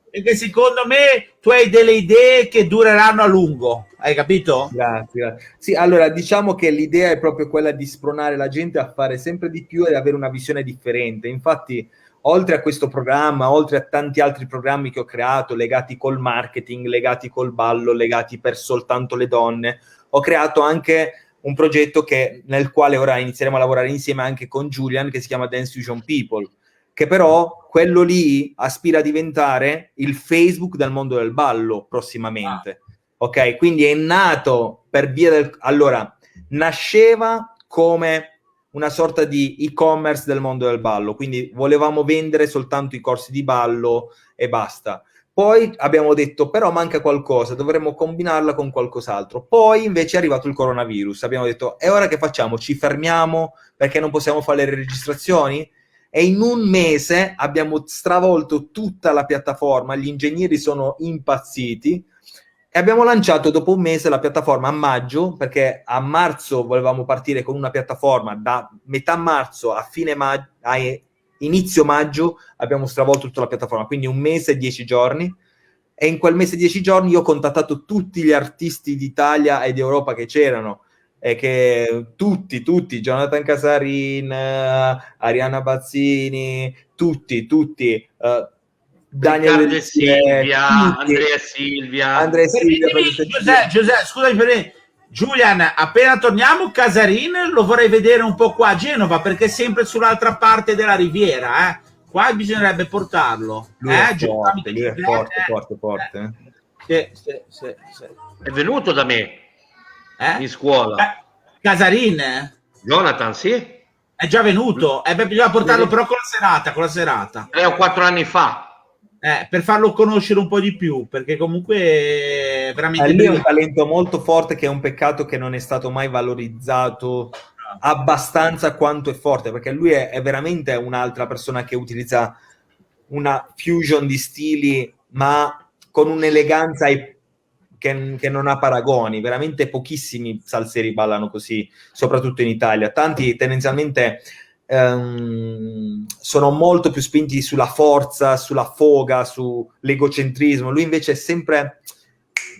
S1: perché secondo me tu hai delle idee che dureranno a lungo, hai capito?
S7: Grazie. Sì, allora diciamo che l'idea è proprio quella di spronare la gente a fare sempre di più e avere una visione differente. Infatti, oltre a questo programma, oltre a tanti altri programmi che ho creato, legati col marketing, legati col ballo, legati per soltanto le donne, ho creato anche un progetto nel quale ora inizieremo a lavorare insieme anche con Julian, che si chiama Dance Fusion People, che però quello lì aspira a diventare il Facebook del mondo del ballo prossimamente. Ok, quindi è nato per via allora, nasceva come una sorta di e-commerce del mondo del ballo, quindi volevamo vendere soltanto i corsi di ballo e basta. Poi abbiamo detto, però manca qualcosa, dovremmo combinarla con qualcos'altro. Poi invece è arrivato il coronavirus, abbiamo detto, e ora che facciamo? Ci fermiamo perché non possiamo fare le registrazioni? E in un mese abbiamo stravolto tutta la piattaforma, gli ingegneri sono impazziti, e abbiamo lanciato dopo un mese la piattaforma a maggio, perché a marzo volevamo partire con una piattaforma, da metà marzo a fine maggio, a inizio maggio abbiamo stravolto tutta la piattaforma, quindi un mese e 10 giorni, e in quel mese e 10 giorni io ho contattato tutti gli artisti d'Italia e d'Europa che c'erano, e che tutti, Jonathan Casarin, Arianna Bazzini, tutti, Daniel
S2: Riccardo e Silvia, Andrea e Silvia.
S1: Giuseppe, scusami per me. Julian, appena torniamo, Casarin lo vorrei vedere un po' qua a Genova, perché è sempre sull'altra parte della riviera, eh. Qua bisognerebbe portarlo.
S7: Lui è forte.
S1: Sì.
S2: È venuto da me in scuola.
S1: Casarin?
S2: Jonathan, sì.
S1: È già venuto. Bisogna portarlo però con la serata.
S2: 3 o 4 anni fa.
S1: Per farlo conoscere un po' di più, perché comunque è veramente
S7: lui è un talento molto forte, che è un peccato che non è stato mai valorizzato abbastanza quanto è forte, perché lui è veramente un'altra persona che utilizza una fusion di stili, ma con un'eleganza che non ha paragoni. Veramente pochissimi salsieri ballano così, soprattutto in Italia. Tanti tendenzialmente sono molto più spinti sulla forza, sulla foga, sull'egocentrismo. Lui invece è sempre,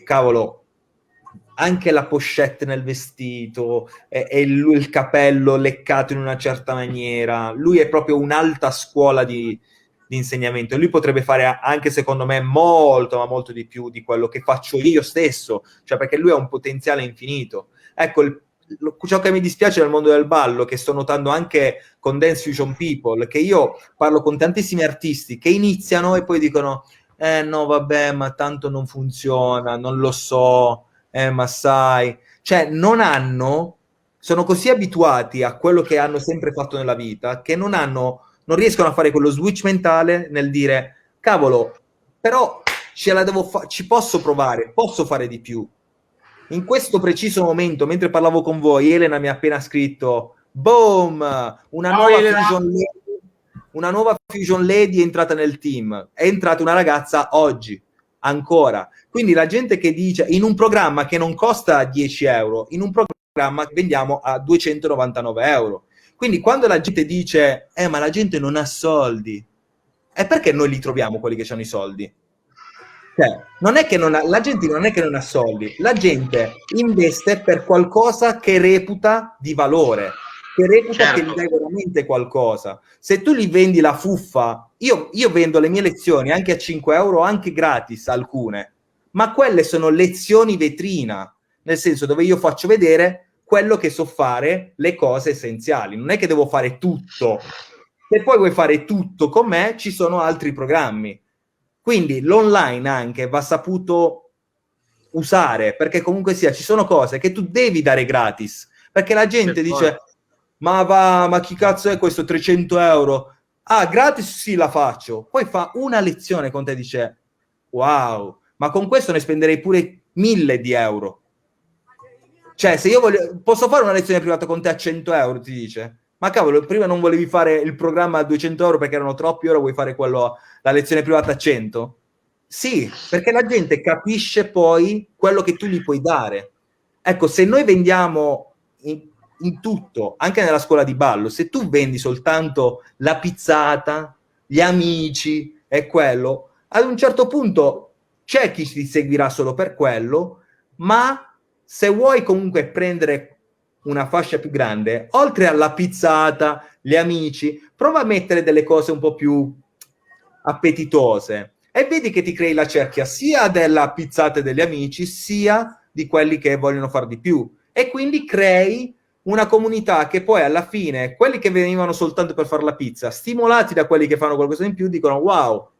S7: cavolo, anche la pochette nel vestito e il capello leccato in una certa maniera. Lui è proprio un'alta scuola di insegnamento, e lui potrebbe fare anche, secondo me, molto, ma molto di più di quello che faccio io stesso, cioè, perché lui ha un potenziale infinito. Ecco, ciò che mi dispiace nel mondo del ballo, che sto notando anche con Dance Fusion People, che io parlo con tantissimi artisti che iniziano e poi dicono no vabbè, ma tanto non funziona, non lo so, ma sai, cioè sono così abituati a quello che hanno sempre fatto nella vita, che non riescono a fare quello switch mentale nel dire, cavolo, però ci posso provare, posso fare di più. In questo preciso momento, mentre parlavo con voi, Elena mi ha appena scritto, boom, una nuova Fusion Lady è entrata nel team, è entrata una ragazza oggi, ancora. Quindi la gente che dice, in un programma che non costa 10 euro, in un programma che vendiamo a 299 euro. Quindi quando la gente dice, ma la gente non ha soldi, è perché noi li troviamo quelli che hanno i soldi. Cioè, la gente non è che non ha soldi, la gente investe per qualcosa che reputa di valore, che reputa che gli dai veramente qualcosa. Se tu gli vendi la fuffa, io vendo le mie lezioni anche a 5 euro, anche gratis alcune, ma quelle sono lezioni vetrina, nel senso dove io faccio vedere quello che so fare, le cose essenziali. Non è che devo fare tutto. Se poi vuoi fare tutto con me, ci sono altri programmi. Quindi l'online anche va saputo usare, perché comunque sia, ci sono cose che tu devi dare gratis, perché la gente dice, ma chi cazzo è questo 300 euro? Ah, gratis sì, la faccio. Poi fa una lezione con te e dice, wow, ma con questo ne spenderei pure 1000 di euro. Cioè, se io posso fare una lezione privata con te a 100 euro, ti dice, ma cavolo, prima non volevi fare il programma a 200 euro perché erano troppi, ora vuoi fare la lezione privata a 100? Sì, perché la gente capisce poi quello che tu gli puoi dare. Ecco, se noi vendiamo in tutto, anche nella scuola di ballo, se tu vendi soltanto la pizzata, gli amici e quello, ad un certo punto c'è chi ti seguirà solo per quello, ma se vuoi comunque prendere una fascia più grande, oltre alla pizzata, gli amici, prova a mettere delle cose un po' più appetitose e vedi che ti crei la cerchia sia della pizzata e degli amici, sia di quelli che vogliono far di più, e quindi crei una comunità che poi alla fine quelli che venivano soltanto per fare la pizza, stimolati da quelli che fanno qualcosa in più, dicono wow,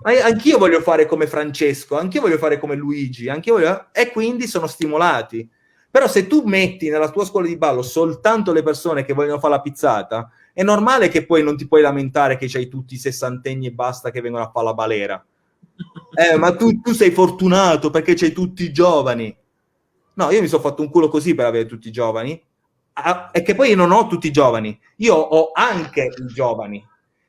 S7: anch'io voglio fare come Francesco, anch'io voglio fare come Luigi, anch'io voglio... e quindi sono stimolati. Però se tu metti nella tua scuola di ballo soltanto le persone che vogliono fare la pizzata, è normale che poi non ti puoi lamentare che c'hai tutti i sessantenni e basta che vengono a fare la balera. Ma tu sei fortunato perché c'hai tutti i giovani. No, io mi sono fatto un culo così per avere tutti i giovani. E che poi io non ho tutti i giovani, io ho anche i giovani.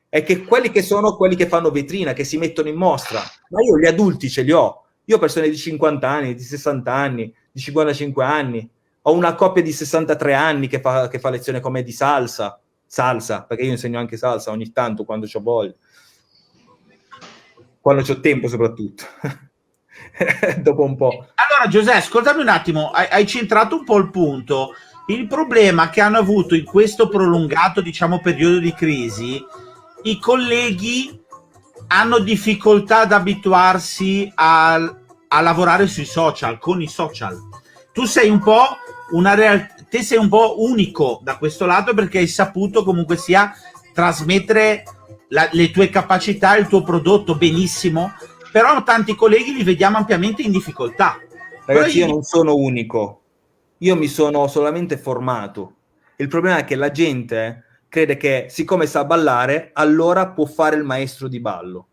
S7: E che quelli che sono quelli che fanno vetrina, che si mettono in mostra. Ma io gli adulti ce li ho. Io ho persone di 50 anni, di 60 anni, di 55 anni. Ho una coppia di 63 anni che fa lezione con me di salsa, perché io insegno anche salsa ogni tanto quando c'ho voglia. Quando c'ho tempo soprattutto. Dopo un po'.
S1: Allora Giuseppe, ascoltami un attimo, hai centrato un po' il punto. Il problema che hanno avuto in questo prolungato, diciamo, periodo di crisi, i colleghi hanno difficoltà ad abituarsi a lavorare sui social, con i social. Tu sei un po' te sei un po' unico da questo lato, perché hai saputo comunque sia trasmettere le tue capacità, il tuo prodotto benissimo, però tanti colleghi li vediamo ampiamente in difficoltà.
S7: Ragazzi, io non sono unico, io mi sono solamente formato. Il problema è che la gente crede che siccome sa ballare, allora può fare il maestro di ballo.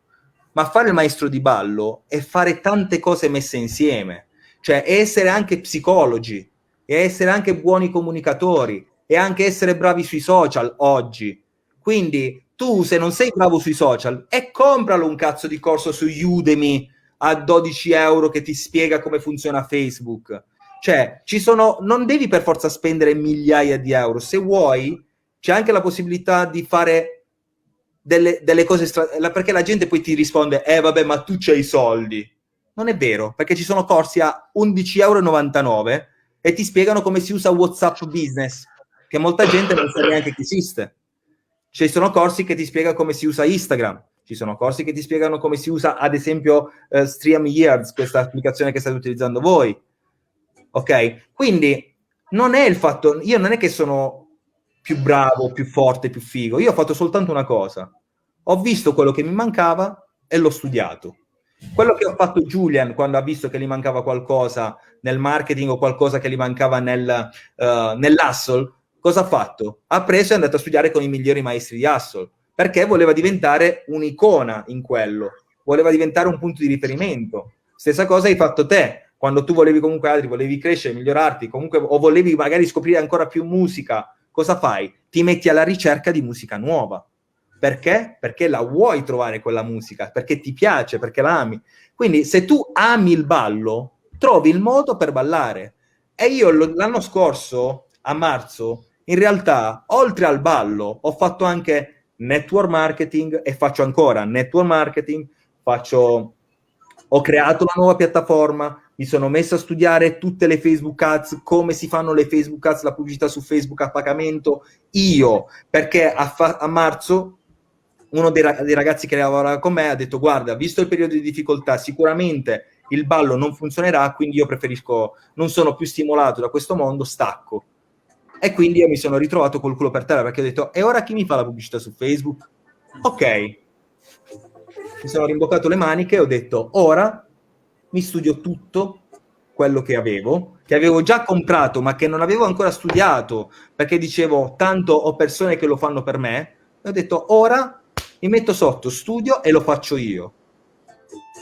S7: Ma fare il maestro di ballo è fare tante cose messe insieme, cioè essere anche psicologi, e essere anche buoni comunicatori, e anche essere bravi sui social oggi. Quindi tu, se non sei bravo sui social, compralo un cazzo di corso su Udemy a 12 euro che ti spiega come funziona Facebook. Cioè, non devi per forza spendere migliaia di euro. Se vuoi, c'è anche la possibilità di fare delle cose perché la gente poi ti risponde vabbè, ma tu c'hai i soldi. Non è vero, perché ci sono corsi a 11,99 euro e ti spiegano come si usa WhatsApp Business, che molta gente non sa neanche che esiste. Ci sono corsi che ti spiegano come si usa Instagram, ci sono corsi che ti spiegano come si usa, ad esempio, StreamYard, questa applicazione che state utilizzando voi. Ok? Quindi non è il fatto, io non è che sono più bravo, più forte, più figo, io ho fatto soltanto una cosa, ho visto quello che mi mancava e l'ho studiato. Quello che ho fatto Julian quando ha visto che gli mancava qualcosa nel marketing o qualcosa che gli mancava nell'hustle, cosa ha fatto? Ha preso e è andato a studiare con i migliori maestri di hustle, perché voleva diventare un'icona in quello, voleva diventare un punto di riferimento. Stessa cosa hai fatto te, quando tu volevi comunque altri, volevi crescere, migliorarti, comunque, o volevi magari scoprire ancora più musica, cosa fai? Ti metti alla ricerca di musica nuova. Perché? Perché la vuoi trovare quella musica, perché ti piace, perché la ami. Quindi se tu ami il ballo, trovi il modo per ballare. E io l'anno scorso, a marzo, in realtà, oltre al ballo, ho fatto anche network marketing e faccio ancora network marketing, ho creato una nuova piattaforma, mi sono messo a studiare tutte le Facebook Ads, come si fanno le Facebook Ads, la pubblicità su Facebook a pagamento, io, perché a marzo uno dei ragazzi che lavorava con me ha detto guarda, visto il periodo di difficoltà, sicuramente il ballo non funzionerà, quindi io preferisco, non sono più stimolato da questo mondo, stacco. E quindi io mi sono ritrovato col culo per terra, perché ho detto e ora chi mi fa la pubblicità su Facebook? Ok, mi sono rimboccato le maniche e ho detto ora mi studio tutto quello che avevo già comprato ma che non avevo ancora studiato, perché dicevo tanto ho persone che lo fanno per me, e ho detto ora mi metto sotto, studio e lo faccio io.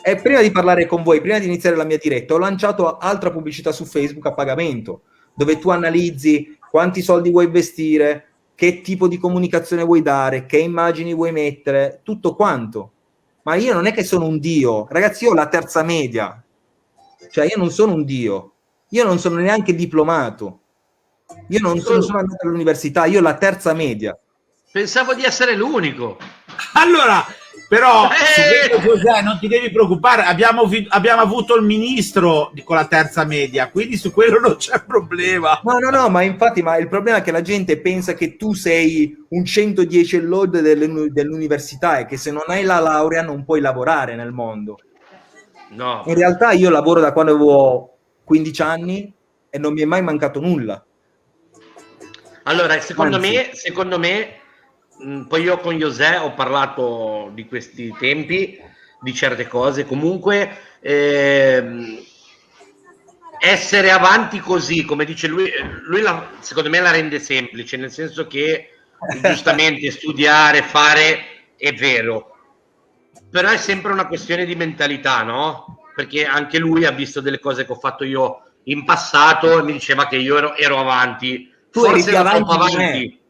S7: E prima di parlare con voi, prima di iniziare la mia diretta, ho lanciato altra pubblicità su Facebook a pagamento, dove tu analizzi quanti soldi vuoi investire, che tipo di comunicazione vuoi dare, che immagini vuoi mettere, tutto quanto. Ma io non è che sono un dio, ragazzi, io ho la terza media, cioè io non sono un dio, Io non sono neanche diplomato. Io non sono andato all'università, io ho la terza media.
S2: Pensavo di essere l'unico.
S1: Allora, però, su questo, José, non ti devi preoccupare, abbiamo avuto il ministro con la terza media, quindi su quello non c'è problema.
S7: No, ma infatti, ma il problema è che la gente pensa che tu sei un 110 e lode dell'università e che se non hai la laurea non puoi lavorare nel mondo.
S2: No.
S7: In realtà io lavoro da quando avevo 15 anni e non mi è mai mancato nulla.
S2: Allora, secondo me, poi io con José ho parlato di questi tempi, di certe cose, comunque essere avanti così, come dice lui secondo me la rende semplice, nel senso che giustamente studiare, fare, è vero, però è sempre una questione di mentalità, no? Perché anche lui ha visto delle cose che ho fatto io in passato e mi diceva che io ero avanti.
S7: Tu eri
S2: Forse
S7: più
S2: ero
S7: avanti
S2: troppo
S7: di me.
S2: avanti.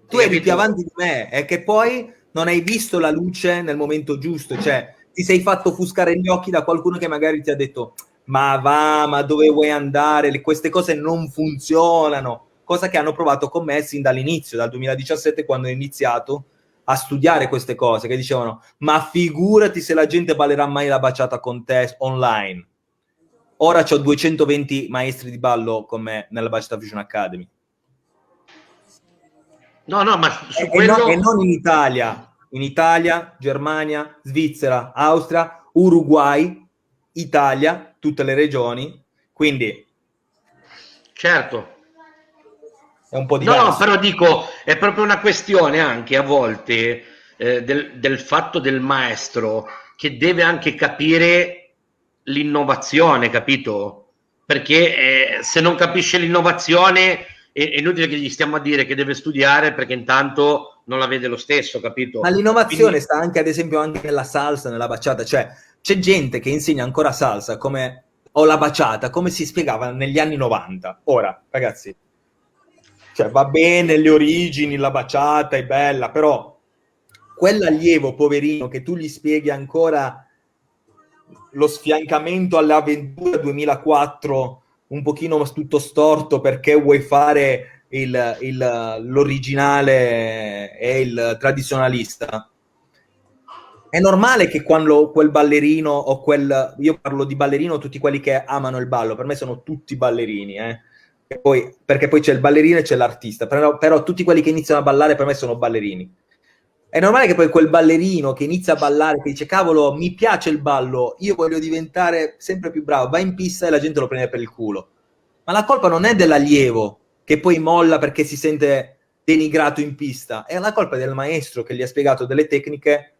S7: Tu eri più avanti di me, è che poi non hai visto la luce nel momento giusto, cioè ti sei fatto offuscare gli occhi da qualcuno che magari ti ha detto ma va, ma dove vuoi andare, queste cose non funzionano, cosa che hanno provato con me sin dall'inizio, dal 2017, quando ho iniziato a studiare queste cose, che dicevano ma figurati se la gente ballerà mai la baciata con te online. Ora c'ho 220 maestri di ballo con me nella Bachata Fusion Academy.
S2: No, ma su quello...
S7: E non in Italia, Germania, Svizzera, Austria, Uruguay, Italia, tutte le regioni, quindi
S2: certo.
S7: è un po' diverso.
S2: No, però dico, è proprio una questione anche a volte del fatto del maestro che deve anche capire l'innovazione, capito? Perché se non capisce l'innovazione è inutile che gli stiamo a dire che deve studiare, perché intanto non la vede lo stesso, capito?
S7: Ma l'innovazione sta anche, ad esempio, anche nella salsa, nella bachata, cioè c'è gente che insegna ancora salsa come, o la bachata come si spiegava negli anni 90. Ora, ragazzi, cioè va bene le origini, la bachata è bella, però quell'allievo poverino che tu gli spieghi ancora lo sfiancamento all'avventura 2004 un pochino tutto storto perché vuoi fare l'originale e il tradizionalista, è normale che quando quel ballerino o io parlo di ballerino, tutti quelli che amano il ballo, per me sono tutti ballerini, e poi, perché poi c'è il ballerino e c'è l'artista, però tutti quelli che iniziano a ballare per me sono ballerini. È normale che poi quel ballerino che inizia a ballare, che dice cavolo mi piace il ballo, io voglio diventare sempre più bravo, va in pista e la gente lo prende per il culo. Ma la colpa non è dell'allievo che poi molla perché si sente denigrato in pista, è la colpa del maestro che gli ha spiegato delle tecniche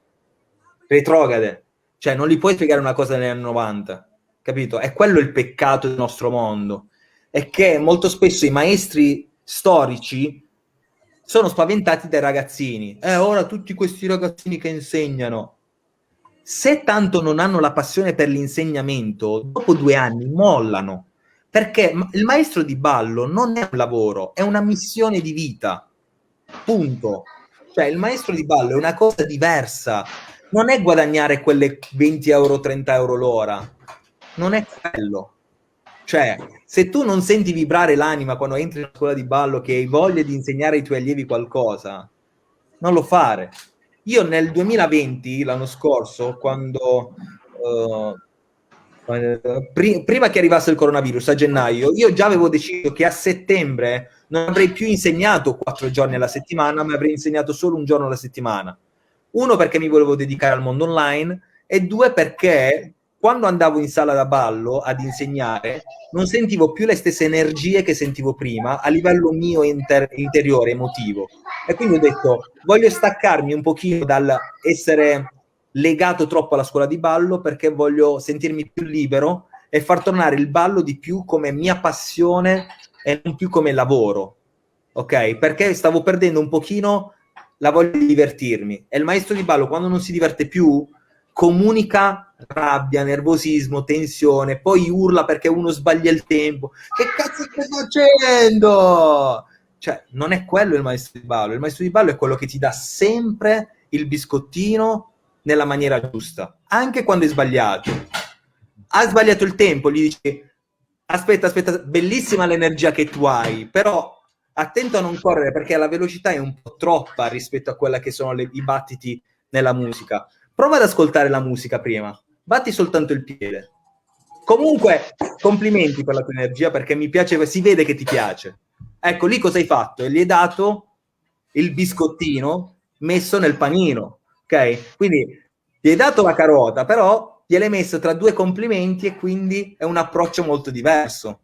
S7: retrograde, cioè non gli puoi spiegare una cosa negli anni 90, capito? È quello il peccato del nostro mondo, è che molto spesso i maestri storici sono spaventati dai ragazzini. Ora tutti questi ragazzini che insegnano, se tanto non hanno la passione per l'insegnamento, dopo 2 anni mollano, perché il maestro di ballo non è un lavoro, è una missione di vita, punto. Cioè il maestro di ballo è una cosa diversa, non è guadagnare quelle 20 euro, 30 euro l'ora, non è quello. Cioè, se tu non senti vibrare l'anima quando entri in una scuola di ballo, che hai voglia di insegnare ai tuoi allievi qualcosa, non lo fare. Io nel 2020, l'anno scorso, quando prima che arrivasse il coronavirus, a gennaio, io già avevo deciso che a settembre non avrei più insegnato 4 giorni alla settimana, ma avrei insegnato solo un giorno alla settimana. 1 perché mi volevo dedicare al mondo online, e 2 perché quando andavo in sala da ballo ad insegnare non sentivo più le stesse energie che sentivo prima a livello mio interiore, emotivo, e quindi ho detto voglio staccarmi un pochino dal essere legato troppo alla scuola di ballo, perché voglio sentirmi più libero e far tornare il ballo di più come mia passione e non più come lavoro, ok? Perché stavo perdendo un pochino la voglia di divertirmi, e il maestro di ballo quando non si diverte più comunica rabbia, nervosismo, tensione, poi urla perché uno sbaglia il tempo. Che cazzo stai facendo? Cioè, non è quello il maestro di ballo. Il maestro di ballo è quello che ti dà sempre il biscottino nella maniera giusta, anche quando è sbagliato. Ha sbagliato il tempo, gli dici Aspetta, bellissima l'energia che tu hai, però attento a non correre perché la velocità è un po' troppa rispetto a quella che sono i battiti nella musica. Prova ad ascoltare la musica prima, batti soltanto il piede. Comunque, complimenti per la tua energia perché mi piace, si vede che ti piace. Ecco, lì cosa hai fatto? Gli hai dato il biscottino messo nel panino, ok? Quindi gli hai dato la carota, però gliel'hai messo tra due complimenti e quindi è un approccio molto diverso.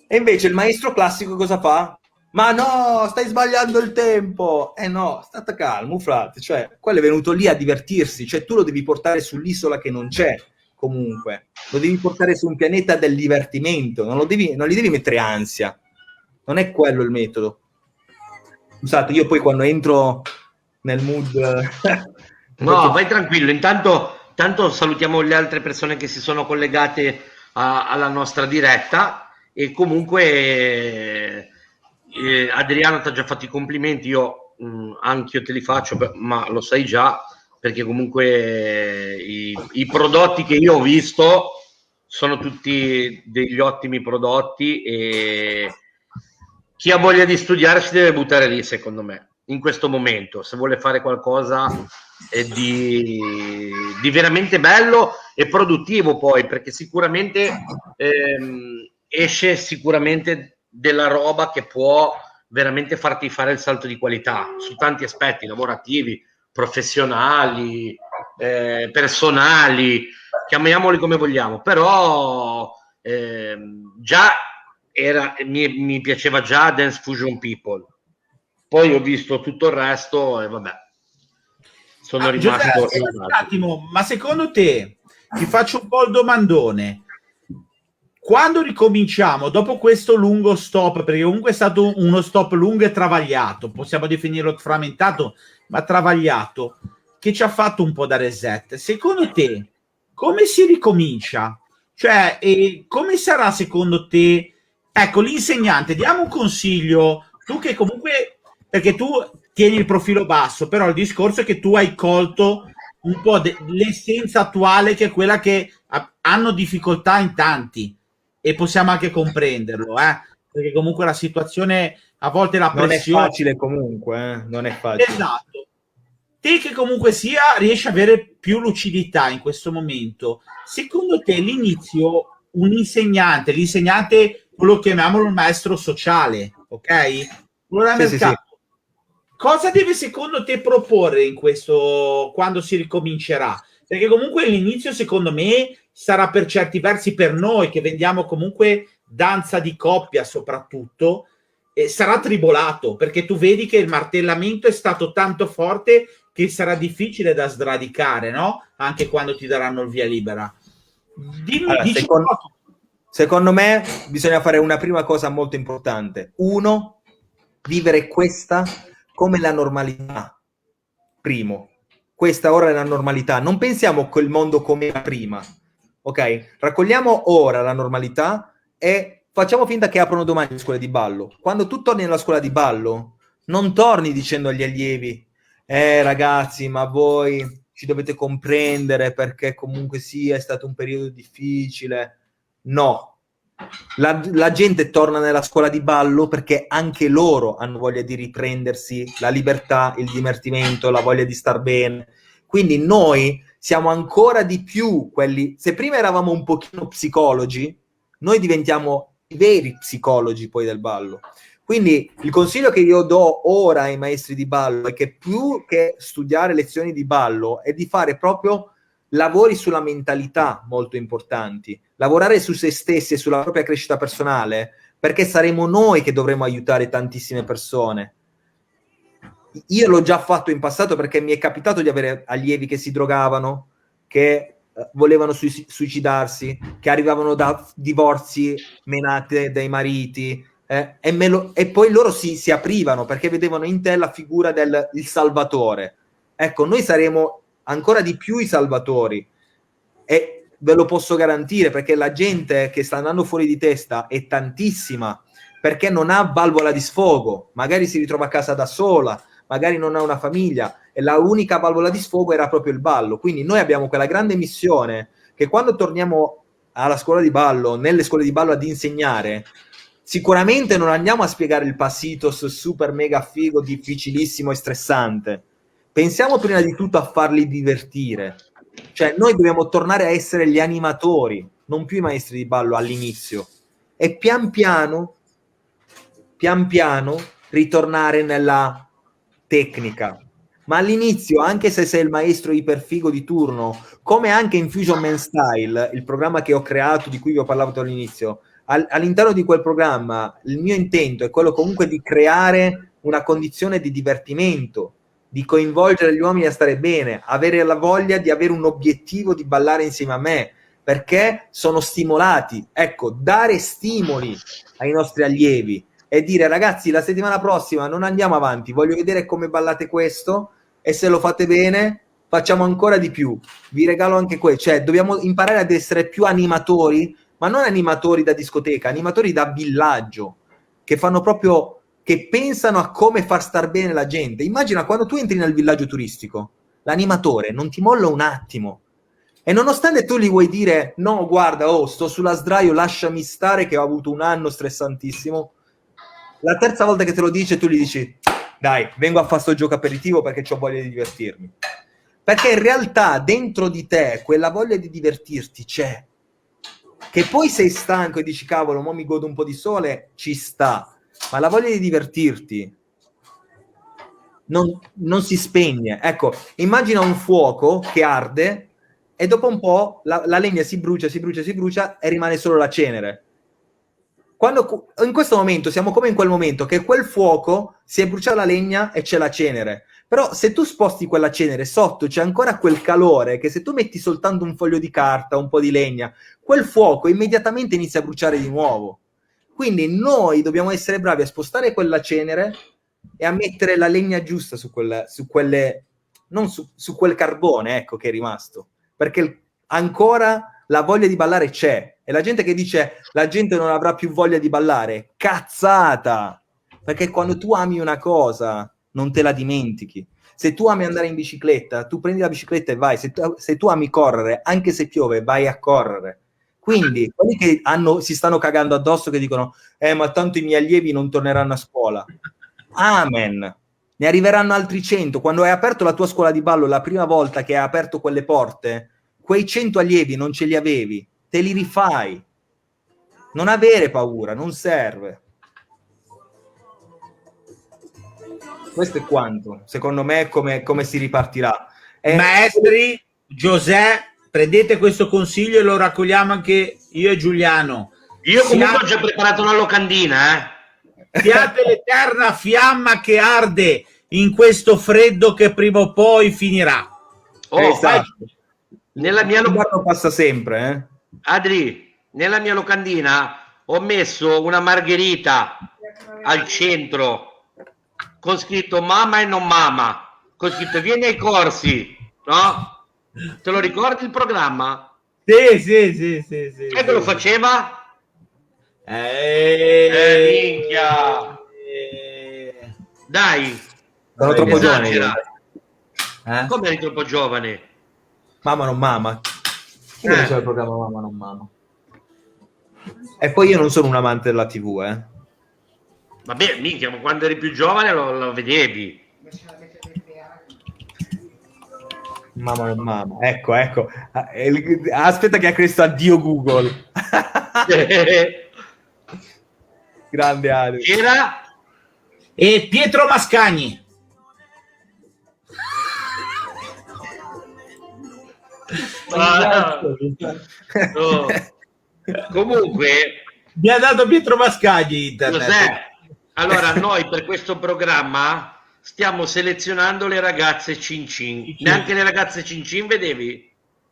S7: E invece il maestro classico cosa fa? Ma no, stai sbagliando il tempo! No, state calmo, frate. Cioè, quello è venuto lì a divertirsi. Cioè, tu lo devi portare sull'isola che non c'è, comunque. Lo devi portare su un pianeta del divertimento. Non gli devi mettere ansia. Non è quello il metodo. Scusate, io poi quando entro nel mood...
S2: No, vai tranquillo. Intanto salutiamo le altre persone che si sono collegate alla nostra diretta e comunque Adriano ti ha già fatto i complimenti, io anche io te li faccio, ma lo sai già, perché comunque i prodotti che io ho visto sono tutti degli ottimi prodotti e chi ha voglia di studiare si deve buttare lì, secondo me, in questo momento, se vuole fare qualcosa di veramente bello e produttivo, poi perché sicuramente esce sicuramente della roba che può veramente farti fare il salto di qualità su tanti aspetti lavorativi, professionali, personali, chiamiamoli come vogliamo, però già mi piaceva già Dance Fusion People, poi ho visto tutto il resto e vabbè, sono rimasto
S1: un attimo, ma secondo te, ti faccio un po' il domandone, quando ricominciamo dopo questo lungo stop, perché comunque è stato uno stop lungo e travagliato, possiamo definirlo frammentato ma travagliato, che ci ha fatto un po' da reset, secondo te come si ricomincia? Cioè, come sarà secondo te, ecco, l'insegnante, diamo un consiglio, tu che comunque, perché tu tieni il profilo basso, però il discorso è che tu hai colto un po' l'essenza attuale, che è quella che hanno difficoltà in tanti, e possiamo anche comprenderlo, perché comunque la situazione, a volte la pressione...
S7: Non è facile comunque, non è facile.
S1: Esatto. Te che comunque sia riesci ad avere più lucidità in questo momento, secondo te l'inizio, l'insegnante, quello chiamiamolo il maestro sociale, ok? Quello da mercato. Sì. Cosa deve secondo te proporre in questo, quando si ricomincerà? Perché comunque l'inizio secondo me sarà per certi versi, per noi che vendiamo comunque danza di coppia soprattutto, sarà tribolato, perché tu vedi che il martellamento è stato tanto forte che sarà difficile da sradicare, no? Anche quando ti daranno il via libera.
S7: Secondo me bisogna fare una prima cosa molto importante. Uno, vivere questa come la normalità. Primo, questa ora è la normalità. Non pensiamo quel mondo come era prima, ok? Raccogliamo ora la normalità e facciamo finta che aprono domani le scuole di ballo. Quando tu torni nella scuola di ballo, non torni dicendo agli allievi ragazzi, ma voi ci dovete comprendere perché comunque sì, è stato un periodo difficile. No. La gente torna nella scuola di ballo perché anche loro hanno voglia di riprendersi la libertà, il divertimento, la voglia di star bene. Quindi noi siamo ancora di più quelli... Se prima eravamo un pochino psicologi, noi diventiamo i veri psicologi poi del ballo. Quindi il consiglio che io do ora ai maestri di ballo è che più che studiare lezioni di ballo è di fare proprio lavori sulla mentalità molto importanti, lavorare su se stessi e sulla propria crescita personale, perché saremo noi che dovremo aiutare tantissime persone. Io l'ho già fatto in passato perché mi è capitato di avere allievi che si drogavano, che volevano suicidarsi, che arrivavano da divorzi menate dai mariti, e poi loro si aprivano perché vedevano in te la figura del salvatore. Ecco, noi saremo ancora di più i salvatori e ve lo posso garantire, perché la gente che sta andando fuori di testa è tantissima, perché non ha valvola di sfogo, magari si ritrova a casa da sola, magari non ha una famiglia e la unica valvola di sfogo era proprio il ballo. Quindi noi abbiamo quella grande missione che quando torniamo alla scuola di ballo, nelle scuole di ballo ad insegnare, sicuramente non andiamo a spiegare il passitos super mega figo, difficilissimo e stressante. Pensiamo prima di tutto a farli divertire. Cioè, noi dobbiamo tornare a essere gli animatori, non più i maestri di ballo all'inizio. E pian piano ritornare nella tecnica. Ma all'inizio, anche se sei il maestro iperfigo di turno, come anche in Fusion Man Style, il programma che ho creato, di cui vi ho parlato all'inizio, all'interno di quel programma il mio intento è quello comunque di creare una condizione di divertimento, di coinvolgere gli uomini a stare bene, avere la voglia di avere un obiettivo di ballare insieme a me, perché sono stimolati. Ecco, dare stimoli ai nostri allievi e dire: ragazzi, la settimana prossima non andiamo avanti, voglio vedere come ballate questo, e se lo fate bene facciamo ancora di più, vi regalo anche questo. Cioè, dobbiamo imparare ad essere più animatori, ma non animatori da discoteca, animatori da villaggio, che fanno proprio, che pensano a come far star bene la gente. Immagina quando tu entri nel villaggio turistico, l'animatore non ti molla un attimo, e nonostante tu gli vuoi dire: no, guarda, sto sulla sdraio, lasciami stare che ho avuto un anno stressantissimo, la terza volta che te lo dice tu gli dici: dai, vengo a fare sto gioco aperitivo perché ho voglia di divertirmi. Perché in realtà dentro di te quella voglia di divertirti c'è. Che poi sei stanco e dici: cavolo, mo mi godo un po' di sole, ci sta. Ma la voglia di divertirti non si spegne. Ecco, immagina un fuoco che arde e dopo un po' la legna si brucia e rimane solo la cenere. In questo momento siamo come in quel momento che quel fuoco si è bruciata la legna e c'è la cenere. Però se tu sposti quella cenere, sotto c'è ancora quel calore che se tu metti soltanto un foglio di carta, un po' di legna, quel fuoco immediatamente inizia a bruciare di nuovo. Quindi noi dobbiamo essere bravi a spostare quella cenere e a mettere la legna giusta su quel carbone, ecco, che è rimasto. Perché ancora la voglia di ballare c'è. E la gente che dice la gente non avrà più voglia di ballare, cazzata! Perché quando tu ami una cosa non te la dimentichi. Se tu ami andare in bicicletta, tu prendi la bicicletta e vai. Se tu ami correre, anche se piove, vai a correre. Quindi quelli che si stanno cagando addosso, che dicono ma tanto i miei allievi non torneranno a scuola. Amen. Ne arriveranno altri 100. Quando hai aperto la tua scuola di ballo la prima volta che hai aperto quelle porte, quei 100 allievi non ce li avevi, te li rifai. Non avere paura, non serve. Questo è quanto, secondo me, come si ripartirà.
S1: Maestri, Giuseppe, prendete questo consiglio e lo raccogliamo anche io e Giuliano.
S2: Io comunque ho già preparato una locandina,
S1: Siate l'eterna fiamma che arde in questo freddo che prima o poi finirà.
S7: Esatto.
S2: Nella mia
S7: locandina passa sempre,
S2: Adri, nella mia locandina ho messo una margherita al centro con scritto mamma e non mamma, con scritto vieni ai corsi, no? Te lo ricordi il programma?
S1: Sì.
S2: Chi lo faceva? Minchia. Dai,
S7: sono troppo giovane.
S2: Come eri troppo giovane?
S7: Mamma non mamma. Chi faceva il programma Mamma non mamma? E poi io non sono un amante della TV,
S2: Vabbè, minchia, ma quando eri più giovane lo vedevi.
S7: Mamma non mamma. Ecco. Aspetta che ha chiesto addio Google. Grande Adri.
S2: Era?
S1: E Pietro Mascagni.
S2: No. Comunque
S1: mi ha dato Pietro Mascagni internet.
S2: Allora noi per questo programma stiamo selezionando le ragazze Cincin. Neanche le ragazze Cincin vedevi?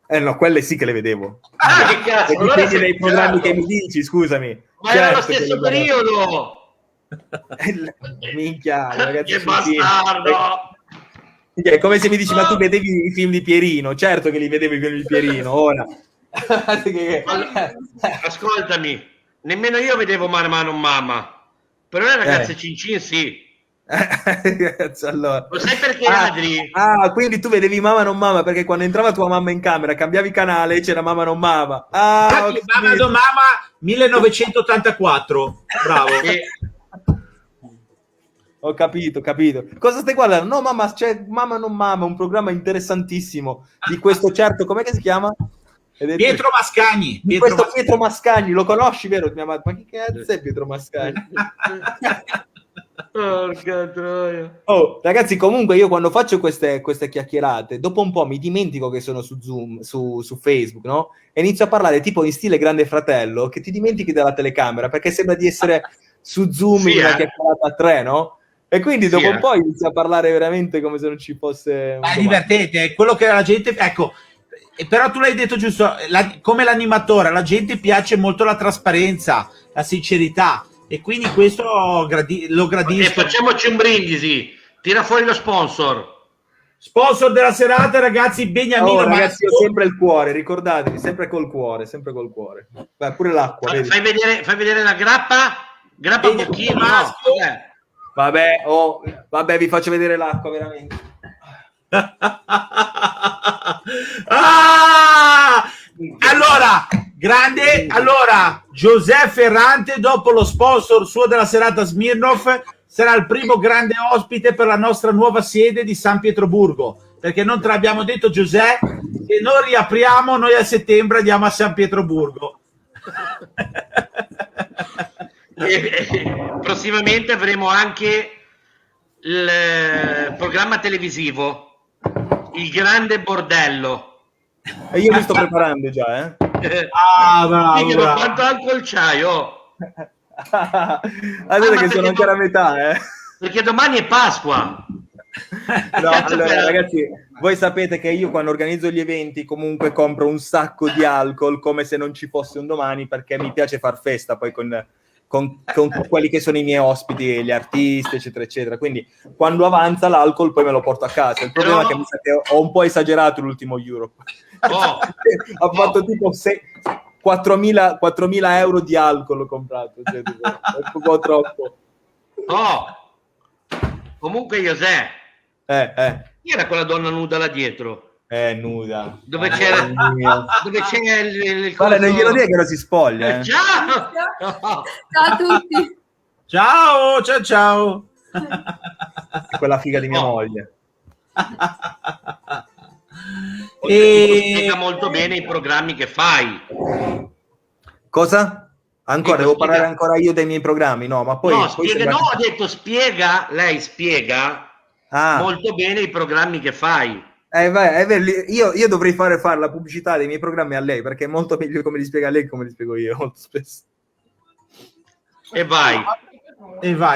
S7: No, quelle sì che le vedevo.
S2: Che cazzo, allora
S7: dipende dai programmi che mi dici, scusami.
S2: Ma era lo stesso periodo.
S7: Minchia, ragazzi,
S2: che bastardo.
S7: È come se mi dici: ma tu vedevi i film di Pierino? Certo che li vedevo i film di Pierino, ora.
S2: Ascoltami, nemmeno io vedevo Mamma non mamma, però le ragazze Cincin sì.
S7: Allora.
S2: Lo sai perché, Adri?
S7: Quindi tu vedevi Mamma non Mamma, perché quando entrava tua mamma in camera cambiavi canale e c'era Mamma non Mamma.
S1: Infatti, Mamma non Mamma 1984. Bravo.
S7: Ho capito. Cosa stai guardando? No, mamma, c'è Mamma non Mamma, un programma interessantissimo di questo certo, com'è che si chiama?
S1: Pietro Mascagni.
S7: Pietro Mascagni, lo conosci, vero? Ma chi cazzo è Pietro Mascagni?
S2: Porca troia.
S7: Oh, ragazzi, comunque io quando faccio queste chiacchierate, dopo un po' mi dimentico che sono su Zoom, su Facebook, no? E inizio a parlare tipo in stile Grande Fratello, che ti dimentichi della telecamera, perché sembra di essere su Zoom in una chiacchierata a tre, no? E quindi dopo un po' inizio a parlare veramente come se non ci fosse...
S1: È divertente, è quello che la gente... Ecco, però tu l'hai detto giusto, come l'animatore, alla gente piace molto la trasparenza, la sincerità, e quindi questo lo gradisco.
S2: E facciamoci un brindisi, tira fuori lo sponsor.
S1: Sponsor della serata, ragazzi, Beniamino.
S7: Ragazzi, ho sempre il cuore, ricordatevi, sempre col cuore. Beh, pure l'acqua.
S2: Fai vedere la grappa un pochino.
S7: Vabbè, vi faccio vedere l'acqua, veramente.
S1: Allora, Giuseppe Ferrante, dopo lo sponsor suo della serata Smirnoff, sarà il primo grande ospite per la nostra nuova sede di San Pietroburgo, perché non te l'abbiamo detto, Giuseppe, che noi riapriamo, noi a settembre andiamo a San Pietroburgo.
S2: Prossimamente avremo anche il programma televisivo Il Grande Bordello.
S7: E io mi sto preparando già,
S2: Bravo. Quanto alcol c'hai,
S7: Allora che sono ancora a metà,
S2: Perché domani è Pasqua.
S7: No, allora, ragazzi, voi sapete che io quando organizzo gli eventi comunque compro un sacco di alcol come se non ci fosse un domani, perché mi piace far festa poi con quelli che sono i miei ospiti, gli artisti, eccetera, eccetera. Quindi quando avanza l'alcol poi me lo porto a casa. Il problema è che mi sa che ho un po' esagerato l'ultimo Europe. Ho fatto tipo 4.000 euro di alcol ho comprato, cioè, un po' troppo.
S2: Comunque José, chi era quella donna nuda là dietro?
S7: Nuda.
S2: Dove c'era il
S7: Guarda, non glielo dire che non si spoglia.
S2: Ciao!
S3: Ciao a tutti.
S1: Ciao.
S7: È quella figa di mia moglie.
S2: Spiega molto bene i programmi che fai.
S7: Cosa? Devo parlare ancora io dei miei programmi? No, ma poi...
S2: ho detto lei spiega molto bene i programmi che fai.
S7: Io dovrei fare la pubblicità dei miei programmi a lei, perché è molto meglio come li spiega lei che come li spiego io, molto spesso.
S2: E vai,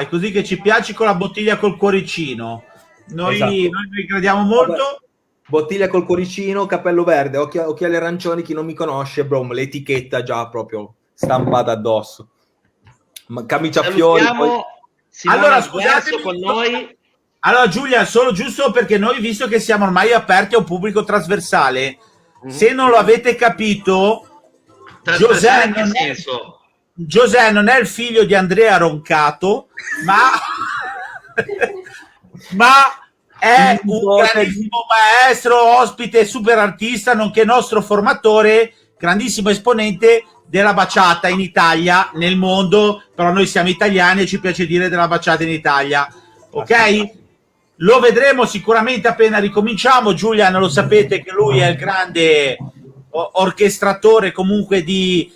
S1: così che ci piaci con la bottiglia col cuoricino. Noi vi crediamo molto.
S7: Vabbè. Bottiglia col cuoricino, cappello verde, occhiali arancioni, chi non mi conosce, l'etichetta già proprio stampata addosso. Camicia fiori.
S1: Allora, scusatemi
S2: con noi.
S1: Allora, Giulia, solo giusto perché noi, visto che siamo ormai aperti a un pubblico trasversale, se non lo avete capito, Giuseppe non è il figlio di Andrea Roncato, ma è un grandissimo maestro, ospite, super artista, nonché nostro formatore, grandissimo esponente della baciata in Italia, nel mondo, però noi siamo italiani e ci piace dire della baciata in Italia, ok? Lo vedremo sicuramente appena ricominciamo. Giulian, lo sapete che lui è il grande orchestratore comunque di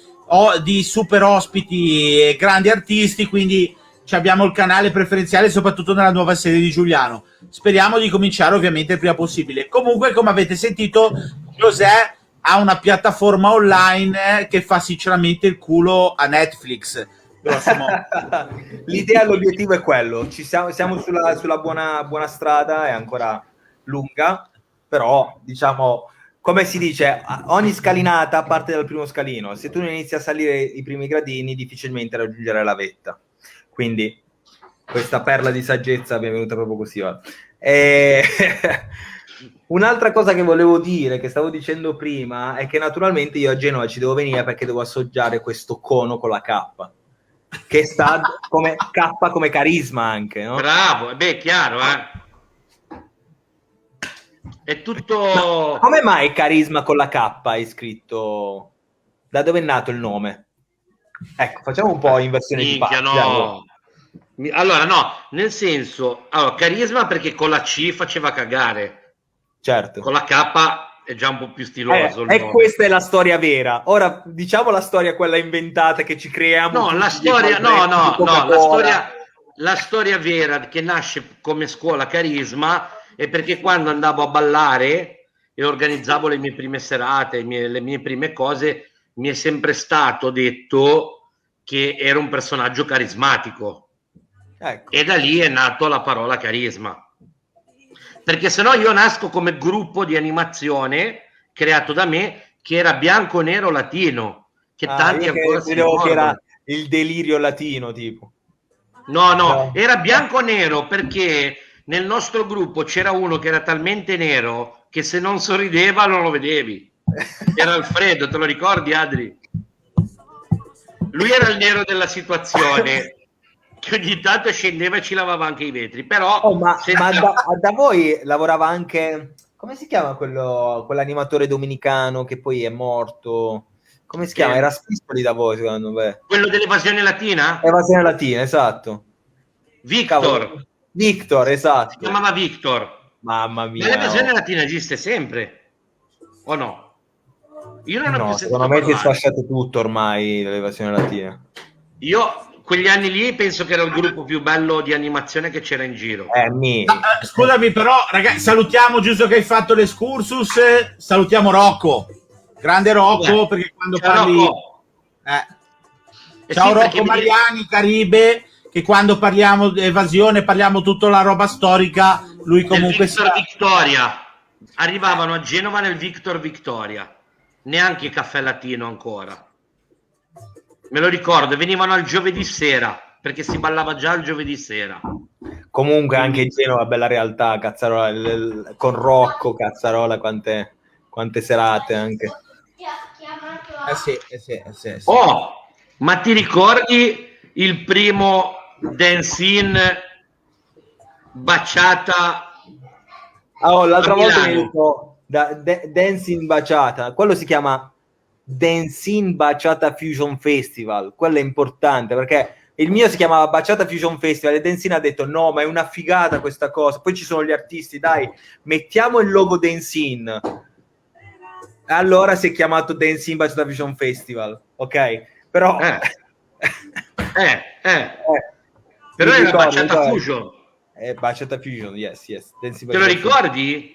S1: super ospiti e grandi artisti, quindi abbiamo il canale preferenziale soprattutto nella nuova serie di Giuliano. Speriamo di cominciare ovviamente il prima possibile. Comunque, come avete sentito, José ha una piattaforma online che fa sinceramente il culo a Netflix.
S7: L'idea, l'obiettivo è quello. Siamo sulla buona strada, è ancora lunga, però diciamo, come si dice, ogni scalinata parte dal primo scalino. Se tu non inizi a salire i primi gradini, difficilmente raggiungerai la vetta. Quindi questa perla di saggezza mi è venuta proprio così. Un'altra cosa che volevo dire, che stavo dicendo prima, è che naturalmente io a Genova ci devo venire perché devo assaggiare questo cono con la K. che sta come K come carisma anche, no?
S2: Bravo, beh, chiaro, È tutto...
S7: Come mai carisma con la K hai scritto? Da dove è nato il nome? Ecco, facciamo un po' in versione di
S2: Minchia,
S7: pagina.
S2: no. Allora, no, nel senso, allora, carisma perché con la C faceva cagare,
S7: Certo.
S2: con la K è già un po' più stiloso. il
S7: E
S2: nome.
S7: questa è la storia vera. Ora diciamo la storia quella inventata che ci creiamo.
S2: No,
S7: tutti
S2: la storia,
S7: di
S2: la storia vera che nasce come scuola carisma è perché quando andavo a ballare e organizzavo le mie prime serate, le mie prime cose, mi è sempre stato detto che era un personaggio carismatico.
S7: Ecco.
S2: E da lì è nato la parola carisma. Perché se no io nasco come gruppo di animazione creato da me che era bianco, nero, latino, che tanti
S7: io
S2: ancora si
S7: credevo che
S2: ricordano.
S7: era il delirio latino, tipo.
S2: No, era bianco-nero perché nel nostro gruppo c'era uno che era talmente nero che se non sorrideva non lo vedevi. Era Alfredo, te lo ricordi, Adri? Lui era il nero della situazione, che ogni tanto scendeva e ci lavava anche i vetri, però...
S7: ma da voi lavorava anche... Come si chiama quell'animatore dominicano che poi è morto? Come si chiama? Era Spispoli da voi, secondo me.
S2: Quello dell'evasione latina?
S7: Evasione latina, esatto.
S2: Victor.
S7: Victor, esatto.
S2: Si chiamava Victor.
S7: Mamma mia.
S2: Ma l'evasione latina esiste sempre? O no? Io non ho più sentito
S7: secondo me si è
S2: parlare.
S7: sfasciato tutto ormai l'evasione latina.
S2: Io quegli anni lì penso che era il gruppo più bello di animazione che c'era in giro.
S1: Scusami però, ragazzi, salutiamo, giusto che hai fatto l'escursus, salutiamo Rocco. Grande Rocco, perché quando
S2: Ciao,
S1: parli...
S2: Rocco.
S1: Ciao
S2: sì,
S1: Rocco Mariani, Caribe, che quando parliamo di evasione parliamo tutta la roba storica, lui comunque...
S2: Victor Victoria. Arrivavano a Genova nel Victor Victoria. Neanche caffè latino ancora. Me lo ricordo, venivano al giovedì sera, perché si ballava già il giovedì sera.
S7: Comunque anche Genova, bella realtà, Cazzarola, con Rocco, Cazzarola, quante serate anche.
S1: Sì.
S2: Oh, ma ti ricordi il primo dance-in baciata?
S7: L'altra
S2: a
S7: volta mi hai
S2: Milano?
S7: detto Dancing Baciata, quello si chiama Dancing Baciata Fusion Festival, quello è importante perché il mio si chiamava Baciata Fusion Festival e Dancing ha detto no, ma è una figata questa cosa, poi ci sono gli artisti, dai, mettiamo il logo Dancing, allora si è chiamato Dancing Baciata Fusion Festival, ok? Però
S2: però era Baciata Fusion.
S7: Baciata Fusion, yes. Dancing
S2: Te lo ricordi?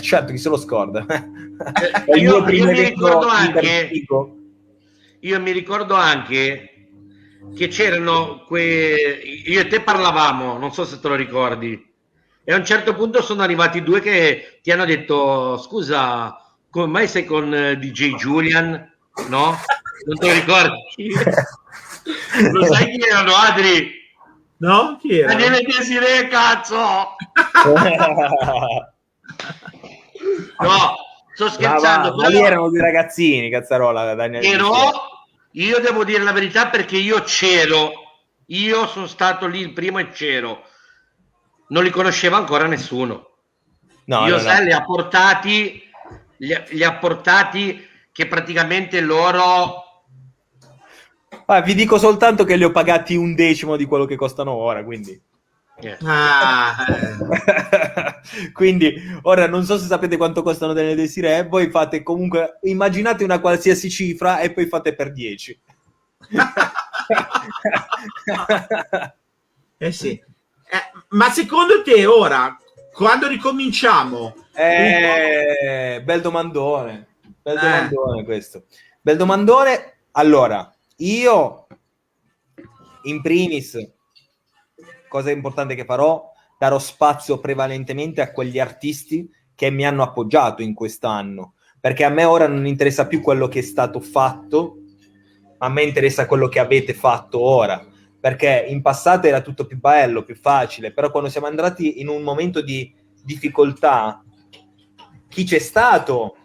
S7: Certo, chi se lo scorda.
S2: Io mi ricordo anche che c'erano io e te parlavamo, non so se te lo ricordi, e a un certo punto sono arrivati due che ti hanno detto scusa, come mai sei con DJ Julian? No? Non te lo ricordi? Lo sai chi erano, Adri?
S1: No? Chi era?
S2: Daniele Desiree, cazzo! No, sto scherzando.
S7: Ma lì erano due ragazzini, Cazzarola, Daniele.
S2: Io devo dire la verità perché io c'ero. Io sono stato lì il primo e c'ero. Non li conosceva ancora nessuno. Li ha portati che praticamente loro...
S7: vi dico soltanto che li ho pagati 1/10 di quello che costano ora, quindi... Quindi ora non so se sapete quanto costano delle Desiree, voi fate comunque, immaginate una qualsiasi cifra e poi fate per 10.
S1: Sì. Ma secondo te ora, quando ricominciamo?
S7: Bel domandone questo. Bel domandone. Allora, io in primis, cosa importante che farò, darò spazio prevalentemente a quegli artisti che mi hanno appoggiato in quest'anno, perché a me ora non interessa più quello che è stato fatto, a me interessa quello che avete fatto ora, perché in passato era tutto più bello, più facile, però quando siamo andati in un momento di difficoltà, chi c'è stato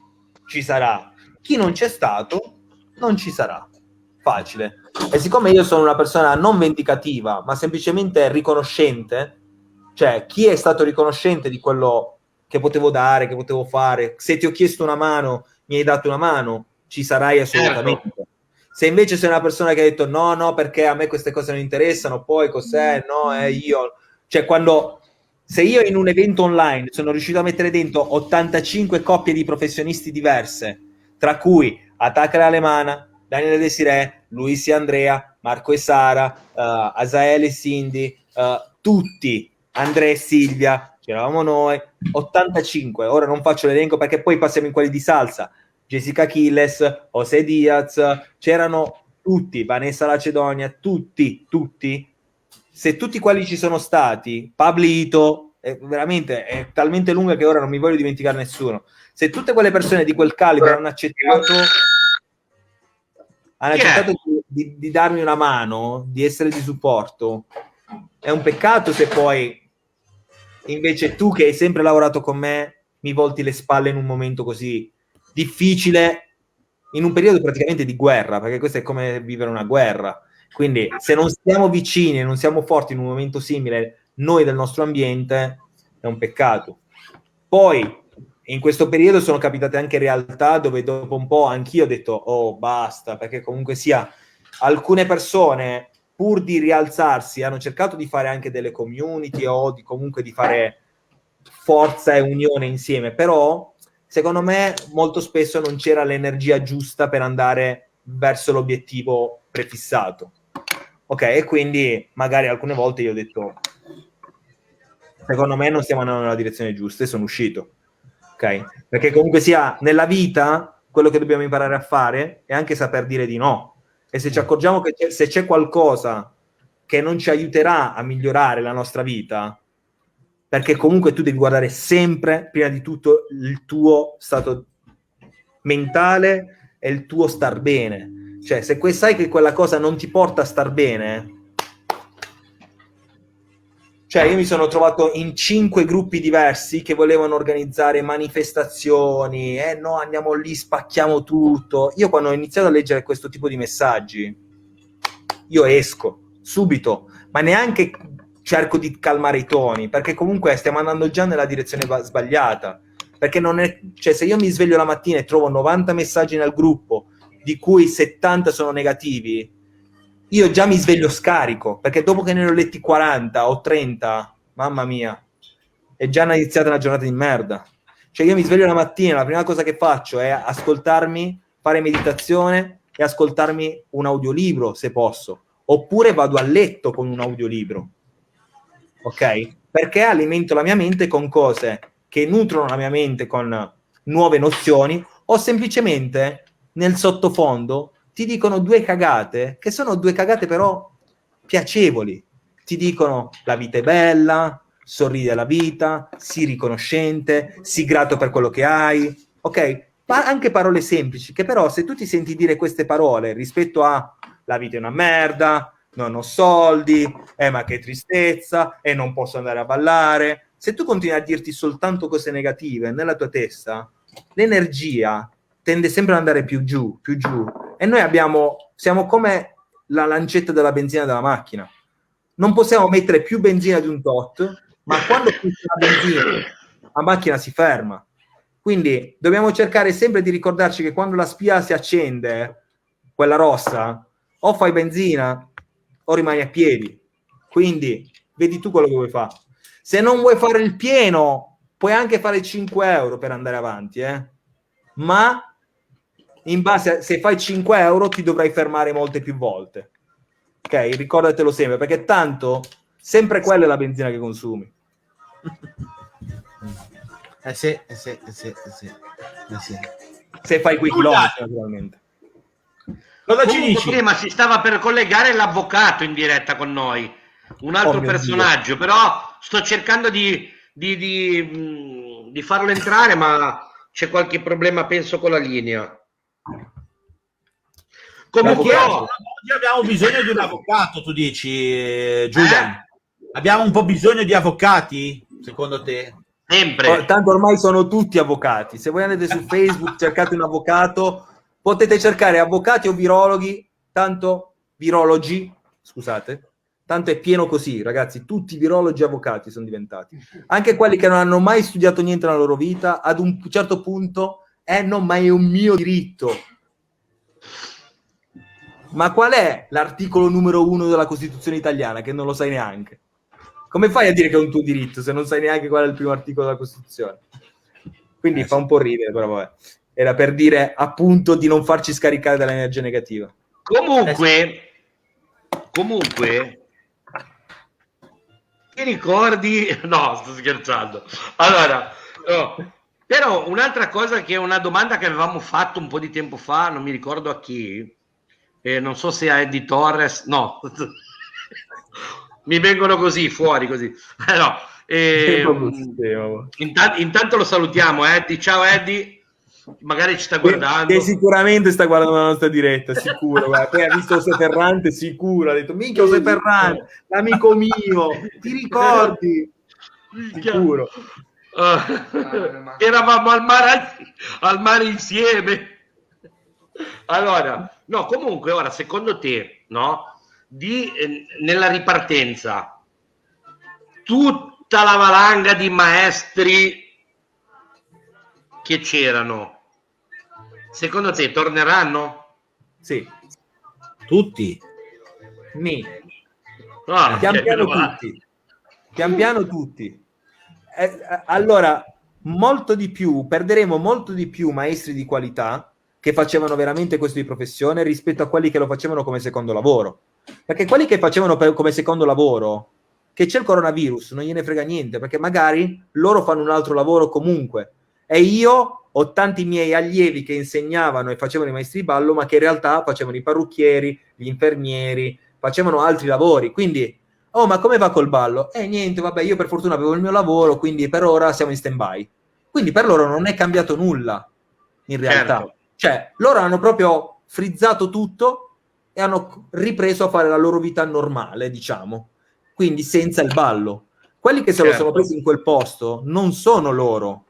S7: ci sarà, chi non c'è stato non ci sarà. Facile. E siccome io sono una persona non vendicativa, ma semplicemente riconoscente, cioè chi è stato riconoscente di quello che potevo dare, che potevo fare, se ti ho chiesto una mano, mi hai dato una mano, ci sarai assolutamente.
S2: Certo.
S7: Se invece sei una persona che ha detto no, perché a me queste cose non interessano, poi cos'è, io... Cioè se io in un evento online sono riuscito a mettere dentro 85 coppie di professionisti diverse, tra cui Attacker Alemana, Daniele Desiré, Luis e Andrea, Marco e Sara, Asael e Cindy, tutti, Andrea e Silvia, c'eravamo noi, 85, ora non faccio l'elenco perché poi passiamo in quelli di salsa, Jessica Achilles, José Diaz, c'erano tutti, Vanessa Lacedonia, tutti, se tutti quelli ci sono stati, Pablito, veramente è talmente lunga che ora non mi voglio dimenticare nessuno, se tutte quelle persone di quel calibro hanno accettato di darmi una mano, di essere di supporto, è un peccato se poi invece tu che hai sempre lavorato con me mi volti le spalle in un momento così difficile, in un periodo praticamente di guerra, perché questo è come vivere una guerra. Quindi se non stiamo vicini e non siamo forti in un momento simile noi del nostro ambiente, è un peccato. Poi in questo periodo sono capitate anche realtà dove dopo un po' anch'io ho detto oh basta, perché comunque sia alcune persone pur di rialzarsi hanno cercato di fare anche delle community o comunque di fare forza e unione insieme, però secondo me molto spesso non c'era l'energia giusta per andare verso l'obiettivo prefissato. Ok, e quindi magari alcune volte io ho detto secondo me non stiamo andando nella direzione giusta e sono uscito. Ok? Perché comunque sia nella vita quello che dobbiamo imparare a fare è anche saper dire di no. E se ci accorgiamo che se c'è qualcosa che non ci aiuterà a migliorare la nostra vita, perché comunque tu devi guardare sempre, prima di tutto, il tuo stato mentale e il tuo star bene. Cioè, se sai che quella cosa non ti porta a star bene, cioè io mi sono trovato in 5 gruppi diversi che volevano organizzare manifestazioni, no, andiamo lì, spacchiamo tutto. Io quando ho iniziato a leggere questo tipo di messaggi, io esco subito, ma neanche cerco di calmare i toni, perché comunque stiamo andando già nella direzione sbagliata. Perché non è, cioè se io mi sveglio la mattina e trovo 90 messaggi nel gruppo, di cui 70 sono negativi, io già mi sveglio scarico, perché dopo che ne ho letti 40 o 30, mamma mia, è già iniziata una giornata di merda. Cioè io mi sveglio la mattina, la prima cosa che faccio è ascoltarmi, fare meditazione e ascoltarmi un audiolibro se posso, oppure vado a letto con un audiolibro, ok? Perché alimento la mia mente con cose che nutrono la mia mente con nuove nozioni, o semplicemente nel sottofondo ti dicono 2 cagate, che sono 2 cagate però piacevoli. Ti dicono la vita è bella, sorridi alla vita, sii riconoscente, sii grato per quello che hai, ok? Ma anche parole semplici, che però se tu ti senti dire queste parole rispetto a la vita è una merda, non ho soldi, ma che tristezza, e non posso andare a ballare, se tu continui a dirti soltanto cose negative nella tua testa, l'energia tende sempre ad andare più giù, e noi siamo come la lancetta della benzina della macchina, non possiamo mettere più benzina di un tot, ma quando finisce la benzina la macchina si ferma. Quindi dobbiamo cercare sempre di ricordarci che quando la spia si accende, quella rossa, o fai benzina o rimani a piedi. Quindi vedi tu quello che vuoi fare. Se non vuoi fare il pieno, puoi anche fare 5 euro per andare avanti, ma in base a, se fai 5 euro ti dovrai fermare molte più volte. Ok? Ricordatelo sempre, perché tanto sempre quella è la benzina che consumi.
S1: Sì.
S7: Se fai quei chilometri, naturalmente.
S1: Cosa ci dici?
S2: Prima si stava per collegare l'avvocato in diretta con noi, un altro personaggio, però sto cercando di farlo entrare, ma c'è qualche problema, penso, con la linea. Comunque
S1: oggi abbiamo bisogno di un avvocato, tu dici, Giulia? Abbiamo un po' bisogno di avvocati, secondo te?
S2: Sempre.
S7: Tanto ormai sono tutti avvocati. Se voi andate su Facebook, cercate un avvocato, potete cercare avvocati o virologhi, tanto virologi, scusate, tanto è pieno così, ragazzi, tutti virologi e avvocati sono diventati. Anche quelli che non hanno mai studiato niente nella loro vita, ad un certo punto, no, ma è un mio diritto. Ma qual è l'articolo numero 1 della Costituzione italiana, che non lo sai neanche? Come fai a dire che è un tuo diritto se non sai neanche qual è il primo articolo della Costituzione? Quindi fa un po' ridere, però vabbè. Era per dire, appunto, di non farci scaricare dall'energia negativa.
S2: Comunque, ti ricordi? No, sto scherzando. Allora, però un'altra cosa, che è una domanda che avevamo fatto un po' di tempo fa, non mi ricordo a chi, non so se a Eddie Torres, no, mi vengono così fuori così. No. Intanto lo salutiamo, Eddie. Ciao Eddie, magari ci sta guardando.
S7: Che sicuramente sta guardando la nostra diretta, sicuro. Poi ha visto José Ferrante, sicuro. Ha detto, minchia, José Ferrante, l'amico mio, ti ricordi? Sicuro.
S2: Eravamo al mare insieme. Allora, no, comunque ora, secondo te, no, nella ripartenza, tutta la valanga di maestri che c'erano, secondo te torneranno?
S7: Sì.
S1: Tutti?
S2: No,
S7: pian piano tutti. Allora, perderemo molto di più maestri di qualità che facevano veramente questo di professione rispetto a quelli che lo facevano come secondo lavoro. Perché quelli che facevano come secondo lavoro, che c'è il coronavirus, non gliene frega niente, perché magari loro fanno un altro lavoro comunque. E io ho tanti miei allievi che insegnavano e facevano i maestri di ballo, ma che in realtà facevano i parrucchieri, gli infermieri, facevano altri lavori. Quindi, ma come va col ballo? Niente, vabbè, io per fortuna avevo il mio lavoro, quindi per ora siamo in stand-by. Quindi per loro non è cambiato nulla, in realtà.
S2: Certo.
S7: Cioè, loro hanno proprio frizzato tutto e hanno ripreso a fare la loro vita normale, diciamo. Quindi senza il ballo. Quelli che se lo sono presi in quel posto non sono loro,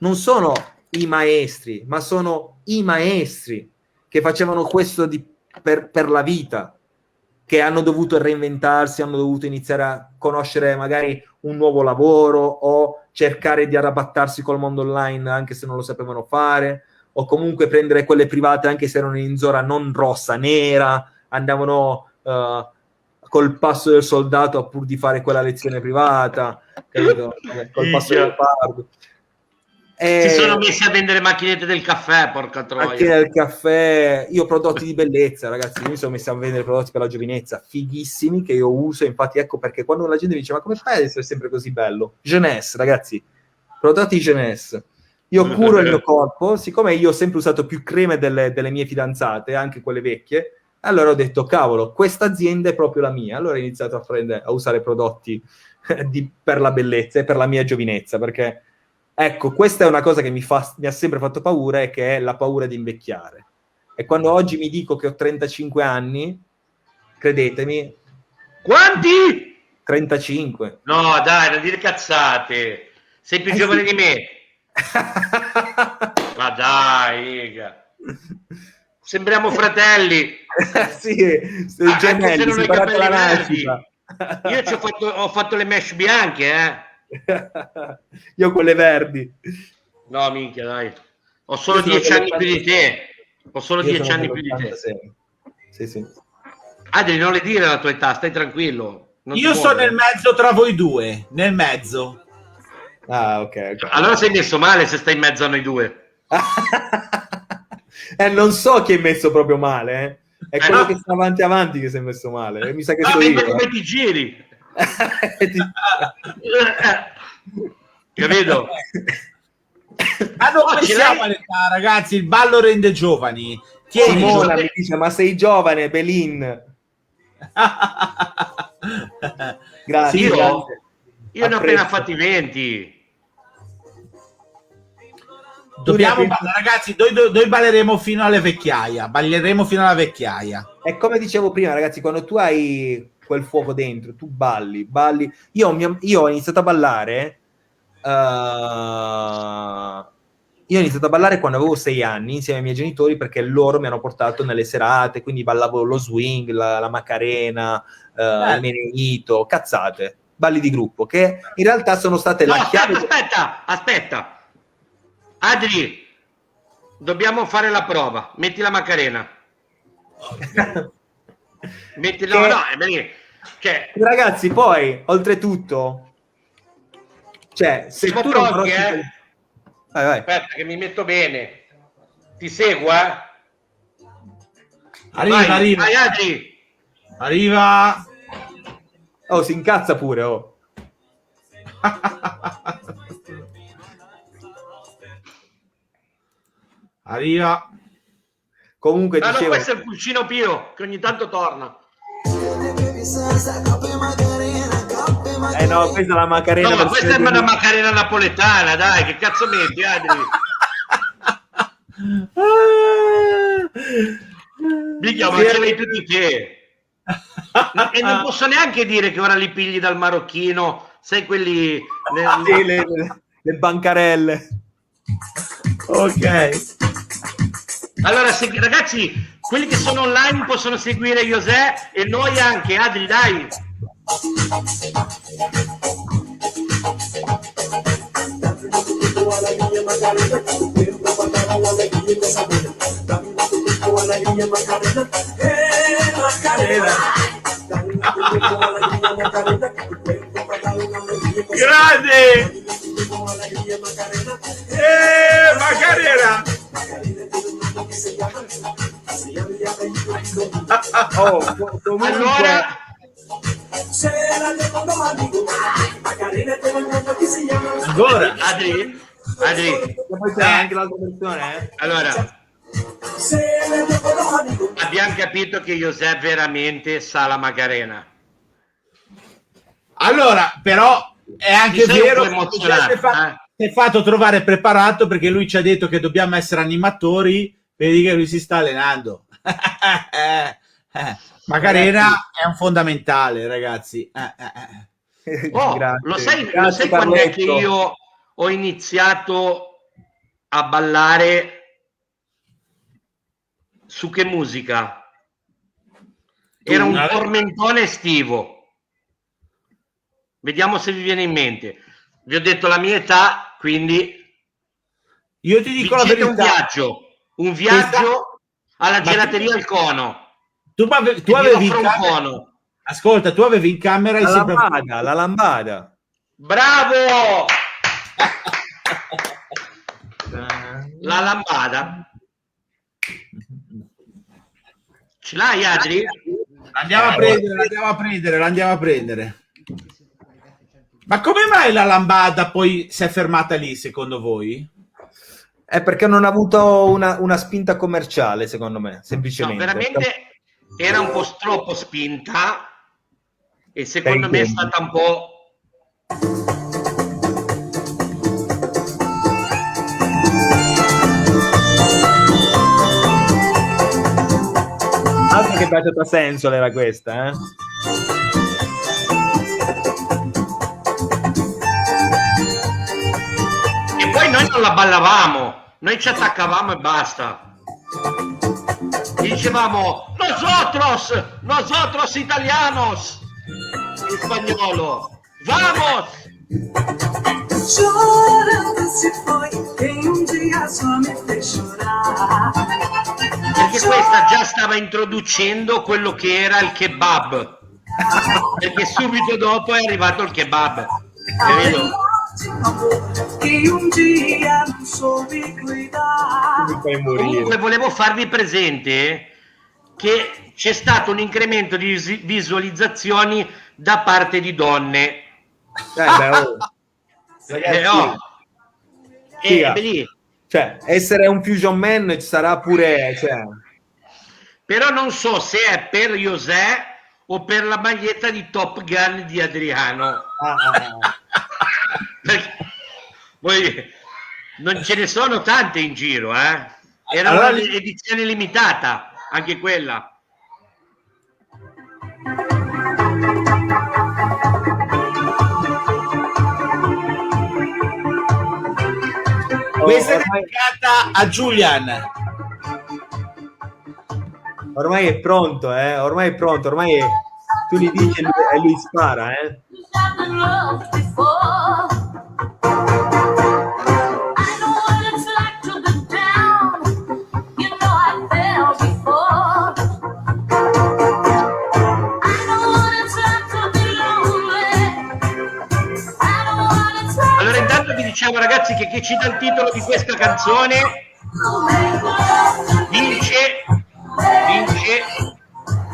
S7: non sono i maestri, ma sono i maestri che facevano questo per la vita, che hanno dovuto reinventarsi, hanno dovuto iniziare a conoscere magari un nuovo lavoro o cercare di arrabattarsi col mondo online anche se non lo sapevano fare, o comunque prendere quelle private anche se erano in zona non rossa, nera, andavano col passo del soldato pur di fare quella lezione privata, capito? Col passo del leopardo.
S2: Si sono messi a vendere macchinette del caffè, porca troia.
S7: Macchine del caffè, io prodotti di bellezza, ragazzi, io mi sono messo a vendere prodotti per la giovinezza, fighissimi, che io uso, infatti ecco perché quando la gente mi dice ma come fai ad essere sempre così bello? Jeunesse, ragazzi, prodotti Jeunesse. Io curo il mio corpo, siccome io ho sempre usato più creme delle mie fidanzate, anche quelle vecchie, allora ho detto, cavolo, questa azienda è proprio la mia. Allora ho iniziato a usare prodotti per la bellezza e per la mia giovinezza, perché, ecco, questa è una cosa che mi ha sempre fatto paura, e che è la paura di invecchiare. E quando oggi mi dico che ho 35 anni, credetemi...
S2: Quanti?
S7: 35.
S2: No, dai, non dire cazzate. Sei più giovane di me. Ma dai, riga. Sembriamo fratelli.
S7: Sì,
S2: anche se non hai capelli
S7: la
S2: verdi.
S7: nascita.
S2: Io ho fatto le mesh bianche,
S7: Io ho quelle verdi.
S2: No, minchia, dai. Ho solo 10 anni più di te. Ho solo 10 anni più di te.
S7: Sì.
S2: Adri, non le dire la tua età, stai tranquillo.
S1: Io sto nel mezzo tra voi due, nel mezzo.
S7: Ah, ok.
S2: Allora sei messo male se stai in mezzo a noi due.
S7: Non so chi è messo proprio male, È quello che sta avanti che si è messo male. Mi sa che sono io.
S2: Come ti giri? Capito?
S1: Ma non pensiamo all'età, ragazzi, il ballo rende giovani.
S7: Simona mi dice, ma sei giovane, Belin. Grazie.
S2: Io ne ho appena fatti 20.
S1: Dobbiamo ragazzi, noi balleremo fino alle vecchiaia. Balleremo fino alla vecchiaia.
S7: E come dicevo prima, ragazzi, quando tu hai quel fuoco dentro, tu balli. Io ho iniziato a ballare io ho iniziato a ballare quando avevo 6 anni insieme ai miei genitori, perché loro mi hanno portato nelle serate, quindi ballavo lo swing, la Macarena, il Meneghito, cazzate, balli di gruppo, che in realtà sono state
S2: No,
S7: la chiave...
S2: aspetta. Adri, dobbiamo fare la prova. Metti la Macarena. Mettila, no, è perché... Che...
S7: Ragazzi, poi, oltretutto, cioè, se
S2: siamo
S7: tu non
S2: pronti,
S7: conosci... Vai.
S2: Aspetta che mi metto bene. Ti seguo,
S1: Arriva.
S2: Vai, Adri.
S1: Arriva.
S7: Oh, si incazza pure, oh.
S1: Arriva.
S7: Comunque,
S2: No,
S7: dicevo...
S2: questo è il pulcino Pio, che ogni tanto torna.
S7: no, questa è la Macarena.
S2: No, ma questa è una Macarena napoletana, dai, che cazzo metti, Adri? Minchia, ma ce l'hai tutti te. E non posso neanche dire che ora li pigli dal marocchino, sai quelli...
S7: Sì, le bancarelle.
S1: Ok.
S2: Allora, ragazzi, quelli che sono online possono seguire José e noi anche. Adri, dai.
S1: Grande. Macarena.
S2: Allora,
S1: ancora
S2: Adri,
S7: Poi c'è anche l'altra versione,
S2: allora, abbiamo capito che José veramente sa la Macarena.
S1: Allora, però è anche
S2: Ti sei
S1: vero
S2: un po' emozionato,
S1: si è fatto trovare preparato, perché lui ci ha detto che dobbiamo essere animatori, vedi che lui si sta allenando. Macarena è un fondamentale, ragazzi.
S2: Oh,
S7: Grazie.
S2: lo sai
S7: Grazie,
S2: quando è che
S7: Carletto.
S2: io ho iniziato a ballare? Su che musica? Era un tormentone estivo. Vediamo se vi viene in mente. Vi ho detto la mia età, quindi
S1: Io ti dico la
S2: vincete
S1: verità.
S2: un viaggio alla gelateria al cono.
S1: Tu avevi in camera...
S2: cono.
S1: Ascolta, tu avevi in camera e
S7: La lambada.
S2: Bravo! La lambada. Ce l'hai, Adri?
S1: Andiamo a prendere. Ma come mai la lambada poi si è fermata lì, secondo voi?
S7: È perché non ha avuto una spinta commerciale, secondo me, semplicemente.
S2: No, veramente era un po' troppo spinta e secondo me è stata un po'...
S7: Altro che Baciata Sensual era questa, eh?
S2: E poi noi non la ballavamo, noi ci attaccavamo e basta. E dicevamo nosotros italianos in spagnolo, vamos! Perché questa già stava introducendo quello che era il kebab, perché subito dopo è arrivato il kebab, capito? Comunque volevo farvi presente che c'è stato un incremento di visualizzazioni da parte di donne.
S7: Cioè, essere un fusion man ci sarà pure, cioè.
S2: Però non so se è per José o per la maglietta di Top Gun di Adriano. Perché poi non ce ne sono tante in giro, era una edizione limitata anche quella.
S1: Questa è dedicata a Julian.
S7: Ormai è pronto, ormai è pronto, ormai tu gli dici e lui spara,
S2: Allora intanto vi dicevo ragazzi che chi ci dà il titolo di questa canzone vince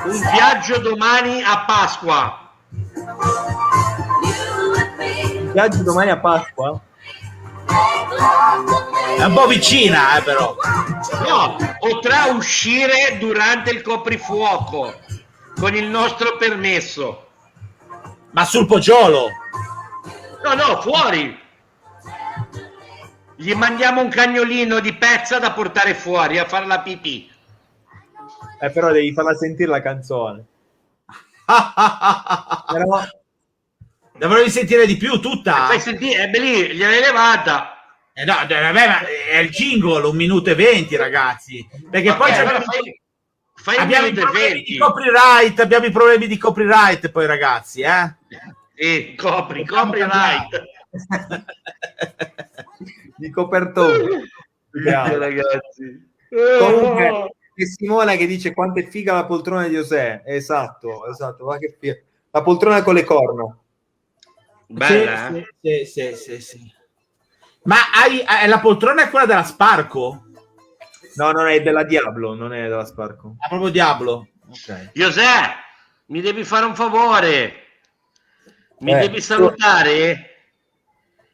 S2: un viaggio domani a Pasqua.
S7: Viaggio domani a Pasqua?
S1: È un po' vicina, però.
S2: No, potrà uscire durante il coprifuoco con il nostro permesso.
S1: Ma sul poggiolo.
S2: No, fuori. Gli mandiamo un cagnolino di pezza da portare fuori a fare la pipì.
S7: Però devi farla sentire la canzone. Però...
S1: Dovrei sentire di più tutta.
S2: Fai sentire, lì, gliel'hai levata.
S1: No, vabbè, ma è il jingle, 1 minuto e 20, ragazzi. Perché
S2: Okay,
S1: poi
S2: allora fai
S1: abbiamo i
S2: 1 minuto e
S1: problemi
S2: 20.
S1: di copyright, abbiamo i problemi di copyright poi, ragazzi,
S2: copyright.
S7: Di copertone.
S2: Ragazzi.
S7: Comunque è Simona che dice quanto è figa la poltrona di José. Esatto, va che figa. La poltrona con le corna.
S2: Bella,
S1: sì. Ma la poltrona è quella della Sparco?
S7: No, non è della Diablo, non è della Sparco.
S1: Ah, proprio Diablo. Ok.
S2: José, mi devi fare un favore. Mi devi salutare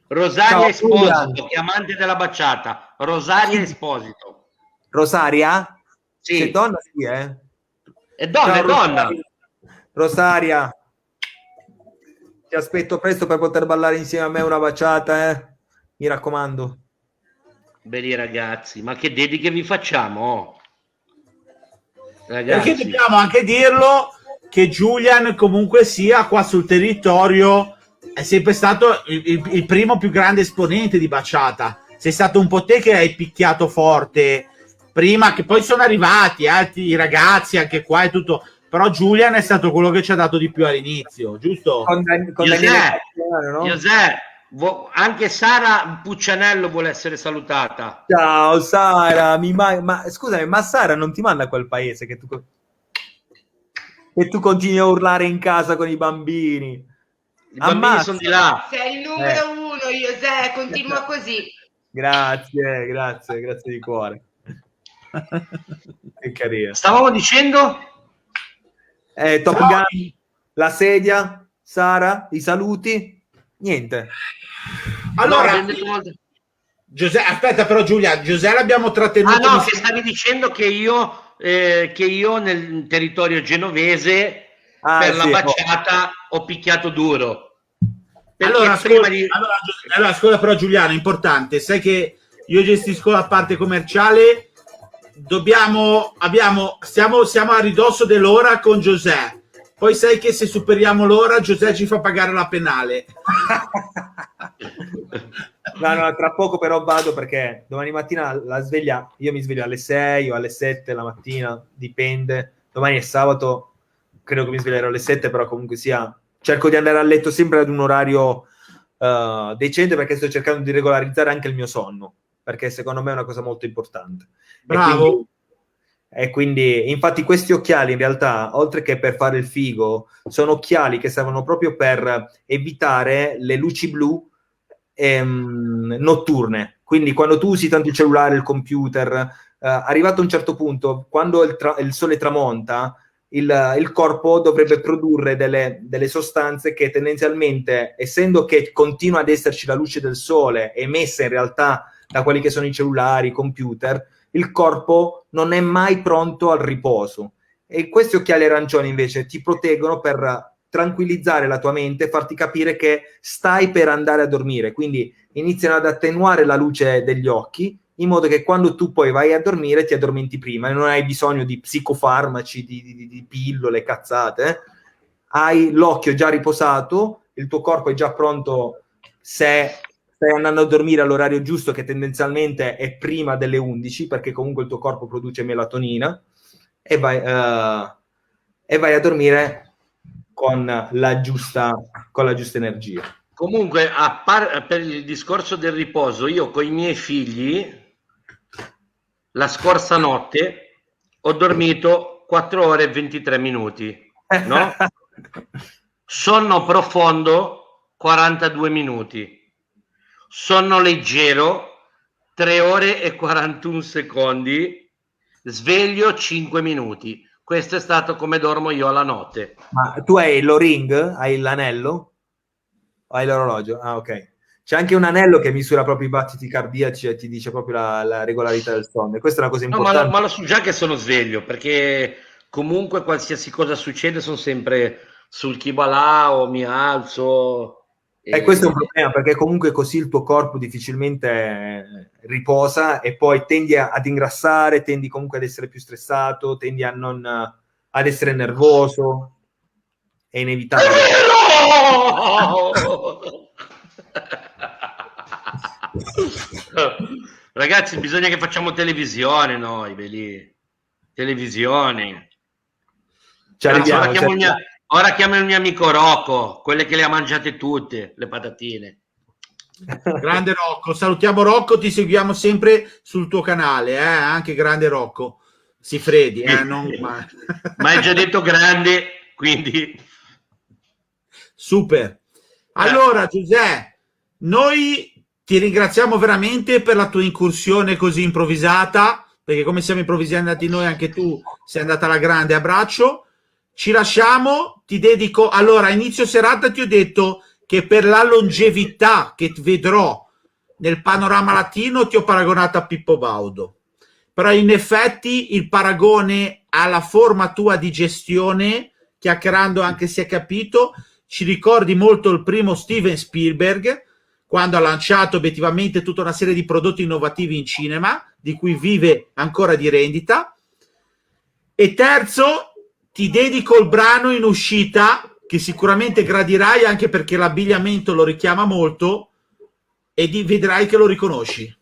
S2: Rosaria
S7: Ciao,
S2: Esposito, che è amante della baciata. Rosaria Esposito.
S7: Rosaria?
S2: Sì.
S7: Sei donna, sì,
S2: È donna,
S7: Ciao,
S2: è donna.
S7: Rosaria, ti aspetto presto per poter ballare insieme a me una baciata, mi raccomando.
S2: Belli ragazzi, ma che dediche vi facciamo? Ragazzi.
S1: Perché dobbiamo anche dirlo che Julian comunque sia qua sul territorio è sempre stato il primo più grande esponente di baciata. Sei stato un po' te che hai picchiato forte prima, che poi sono arrivati i ragazzi anche qua e tutto, però Julian è stato quello che ci ha dato di più all'inizio, giusto?
S7: Con
S2: José, anche Sara Puccianello vuole essere salutata.
S7: Ciao Sara, ma scusami, ma Sara non ti manda a quel paese che tu continui a urlare in casa con i bambini?
S2: I bambini sono di là.
S8: Sei il numero uno, José, continua così.
S7: Grazie di cuore. Che carino.
S2: Stavamo dicendo?
S7: Top Gun, la sedia, i saluti, niente.
S1: Allora, Giuseppe, aspetta però Giulia, Giuseppe l'abbiamo trattenuto.
S2: Ah no, che stavi dicendo che io nel territorio genovese per la baciata ho picchiato duro.
S1: Allora, ascolta però Giuliano, importante, sai che io gestisco la parte commerciale, siamo a ridosso dell'ora con Giuseppe. Poi sai che se superiamo l'ora Giuseppe ci fa pagare la penale.
S7: No, tra poco però vado perché domani mattina la sveglia, io mi sveglio alle 6 o alle 7 la mattina, dipende. Domani è sabato, credo che mi sveglierò alle 7, però comunque sia, cerco di andare a letto sempre ad un orario decente perché sto cercando di regolarizzare anche il mio sonno, perché secondo me è una cosa molto importante.
S1: Bravo.
S7: E quindi infatti questi occhiali in realtà, oltre che per fare il figo, sono occhiali che servono proprio per evitare le luci blu notturne. Quindi quando tu usi tanto il cellulare, il computer, arrivato a un certo punto, quando il sole tramonta, il corpo dovrebbe produrre delle sostanze che tendenzialmente, essendo che continua ad esserci la luce del sole emessa in realtà da quelli che sono i cellulari, i computer, il corpo non è mai pronto al riposo. E questi occhiali arancioni invece ti proteggono per tranquillizzare la tua mente, farti capire che stai per andare a dormire, quindi iniziano ad attenuare la luce degli occhi in modo che quando tu poi vai a dormire ti addormenti prima e non hai bisogno di psicofarmaci, di pillole, cazzate. Hai l'occhio già riposato, il tuo corpo è già pronto se stai andando a dormire all'orario giusto, che tendenzialmente è prima delle 11, perché comunque il tuo corpo produce melatonina, e vai a dormire con la giusta energia.
S2: Comunque, per il discorso del riposo, io con i miei figli la scorsa notte ho dormito 4 ore e 23 minuti, no? Sonno profondo 42 minuti, sonno leggero 3 ore e 41 secondi, sveglio 5 minuti. Questo è stato come dormo io alla notte.
S7: Ma tu hai lo ring? Hai l'anello? O hai l'orologio? Ah, ok. C'è anche un anello che misura proprio i battiti cardiaci e ti dice proprio la regolarità del sonno. E questa è una cosa importante.
S2: No, ma lo so già che sono sveglio, perché comunque qualsiasi cosa succede sono sempre sul chi va là o mi alzo.
S7: E questo è un problema, perché comunque così il tuo corpo difficilmente riposa e poi tendi ad ingrassare, tendi comunque ad essere più stressato, tendi ad essere nervoso. È inevitabile.
S2: Ragazzi, bisogna che facciamo televisione noi, belli. Televisione. Ora chiamo il mio amico Rocco, quelle che le ha mangiate tutte, le patatine.
S1: Grande Rocco, salutiamo Rocco, ti seguiamo sempre sul tuo canale, anche grande Rocco. Sifredi,
S2: ma hai già detto grande, quindi
S1: super. Allora Giuseppe, noi ti ringraziamo veramente per la tua incursione così improvvisata, perché come siamo improvvisati noi, anche tu sei andata alla grande. Abbraccio, ci lasciamo, ti dedico. Allora, a inizio serata ti ho detto che per la longevità che vedrò nel panorama latino ti ho paragonato a Pippo Baudo, però in effetti il paragone alla forma tua di gestione, chiacchierando anche si è capito, ci ricordi molto il primo Steven Spielberg, quando ha lanciato obiettivamente tutta una serie di prodotti innovativi in cinema, di cui vive ancora di rendita. E terzo, ti dedico il brano in uscita, che sicuramente gradirai, anche perché l'abbigliamento lo richiama molto, e vedrai che lo riconosci.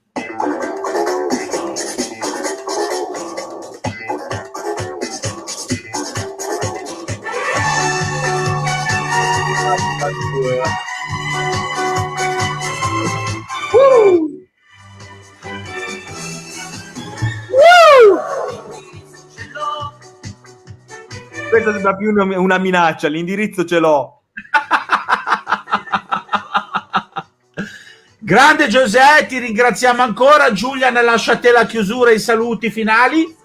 S7: Questa sembra più una minaccia, l'indirizzo ce l'ho.
S1: Grande Giuseppe, ti ringraziamo ancora. Giulia, lascia a te la chiusura e i saluti finali.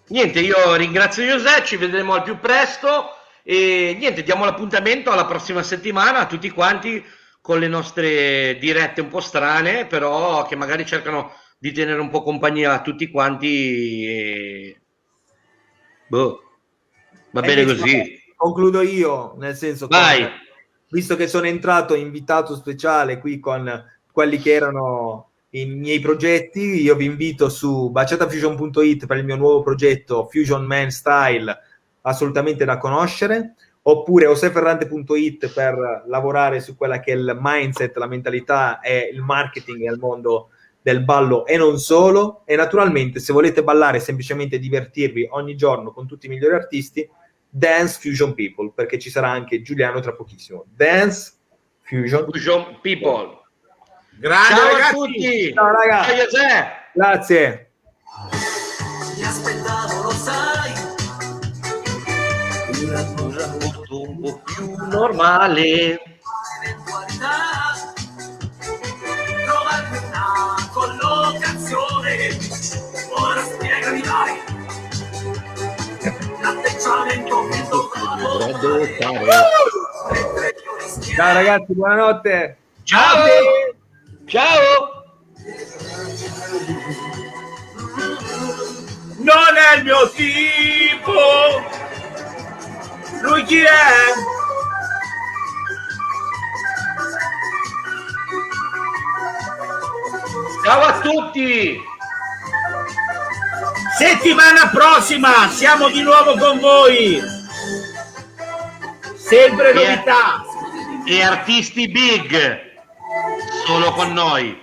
S2: Niente, io ringrazio Giuseppe, ci vedremo al più presto e niente, diamo l'appuntamento alla prossima settimana a tutti quanti con le nostre dirette un po' strane, però che magari cercano di tenere un po' compagnia a tutti quanti e... va bene così.
S7: Concludo io, nel senso che, visto che sono entrato invitato speciale qui con quelli che erano i miei progetti, io vi invito su baciatafusion.it per il mio nuovo progetto Fusion Man Style, assolutamente da conoscere, oppure oseferrante.it per lavorare su quella che è il mindset, la mentalità e il marketing nel mondo del ballo e non solo. E naturalmente, se volete ballare e semplicemente divertirvi ogni giorno con tutti i migliori artisti, Dance Fusion People, perché ci sarà anche Giuliano tra pochissimo. Dance Fusion
S2: People.
S1: Grazie,
S2: ciao
S1: ragazzi.
S2: A tutti.
S7: Ciao ragazzi.
S2: Ciao,
S7: grazie.
S6: Mi aspettavo, lo sai,
S2: una cosa molto un po' più normale.
S6: eventualità, trovarmi una collocazione, ora spiegami dai, l'atteggiamento che dovrò
S7: Ciao ragazzi, buonanotte.
S2: Ciao. Ciao.
S1: Non è il mio tipo. Lui chi è?
S2: Ciao a tutti.
S1: Settimana prossima siamo di nuovo con voi. Sempre novità.
S2: E artisti big. solo con noi.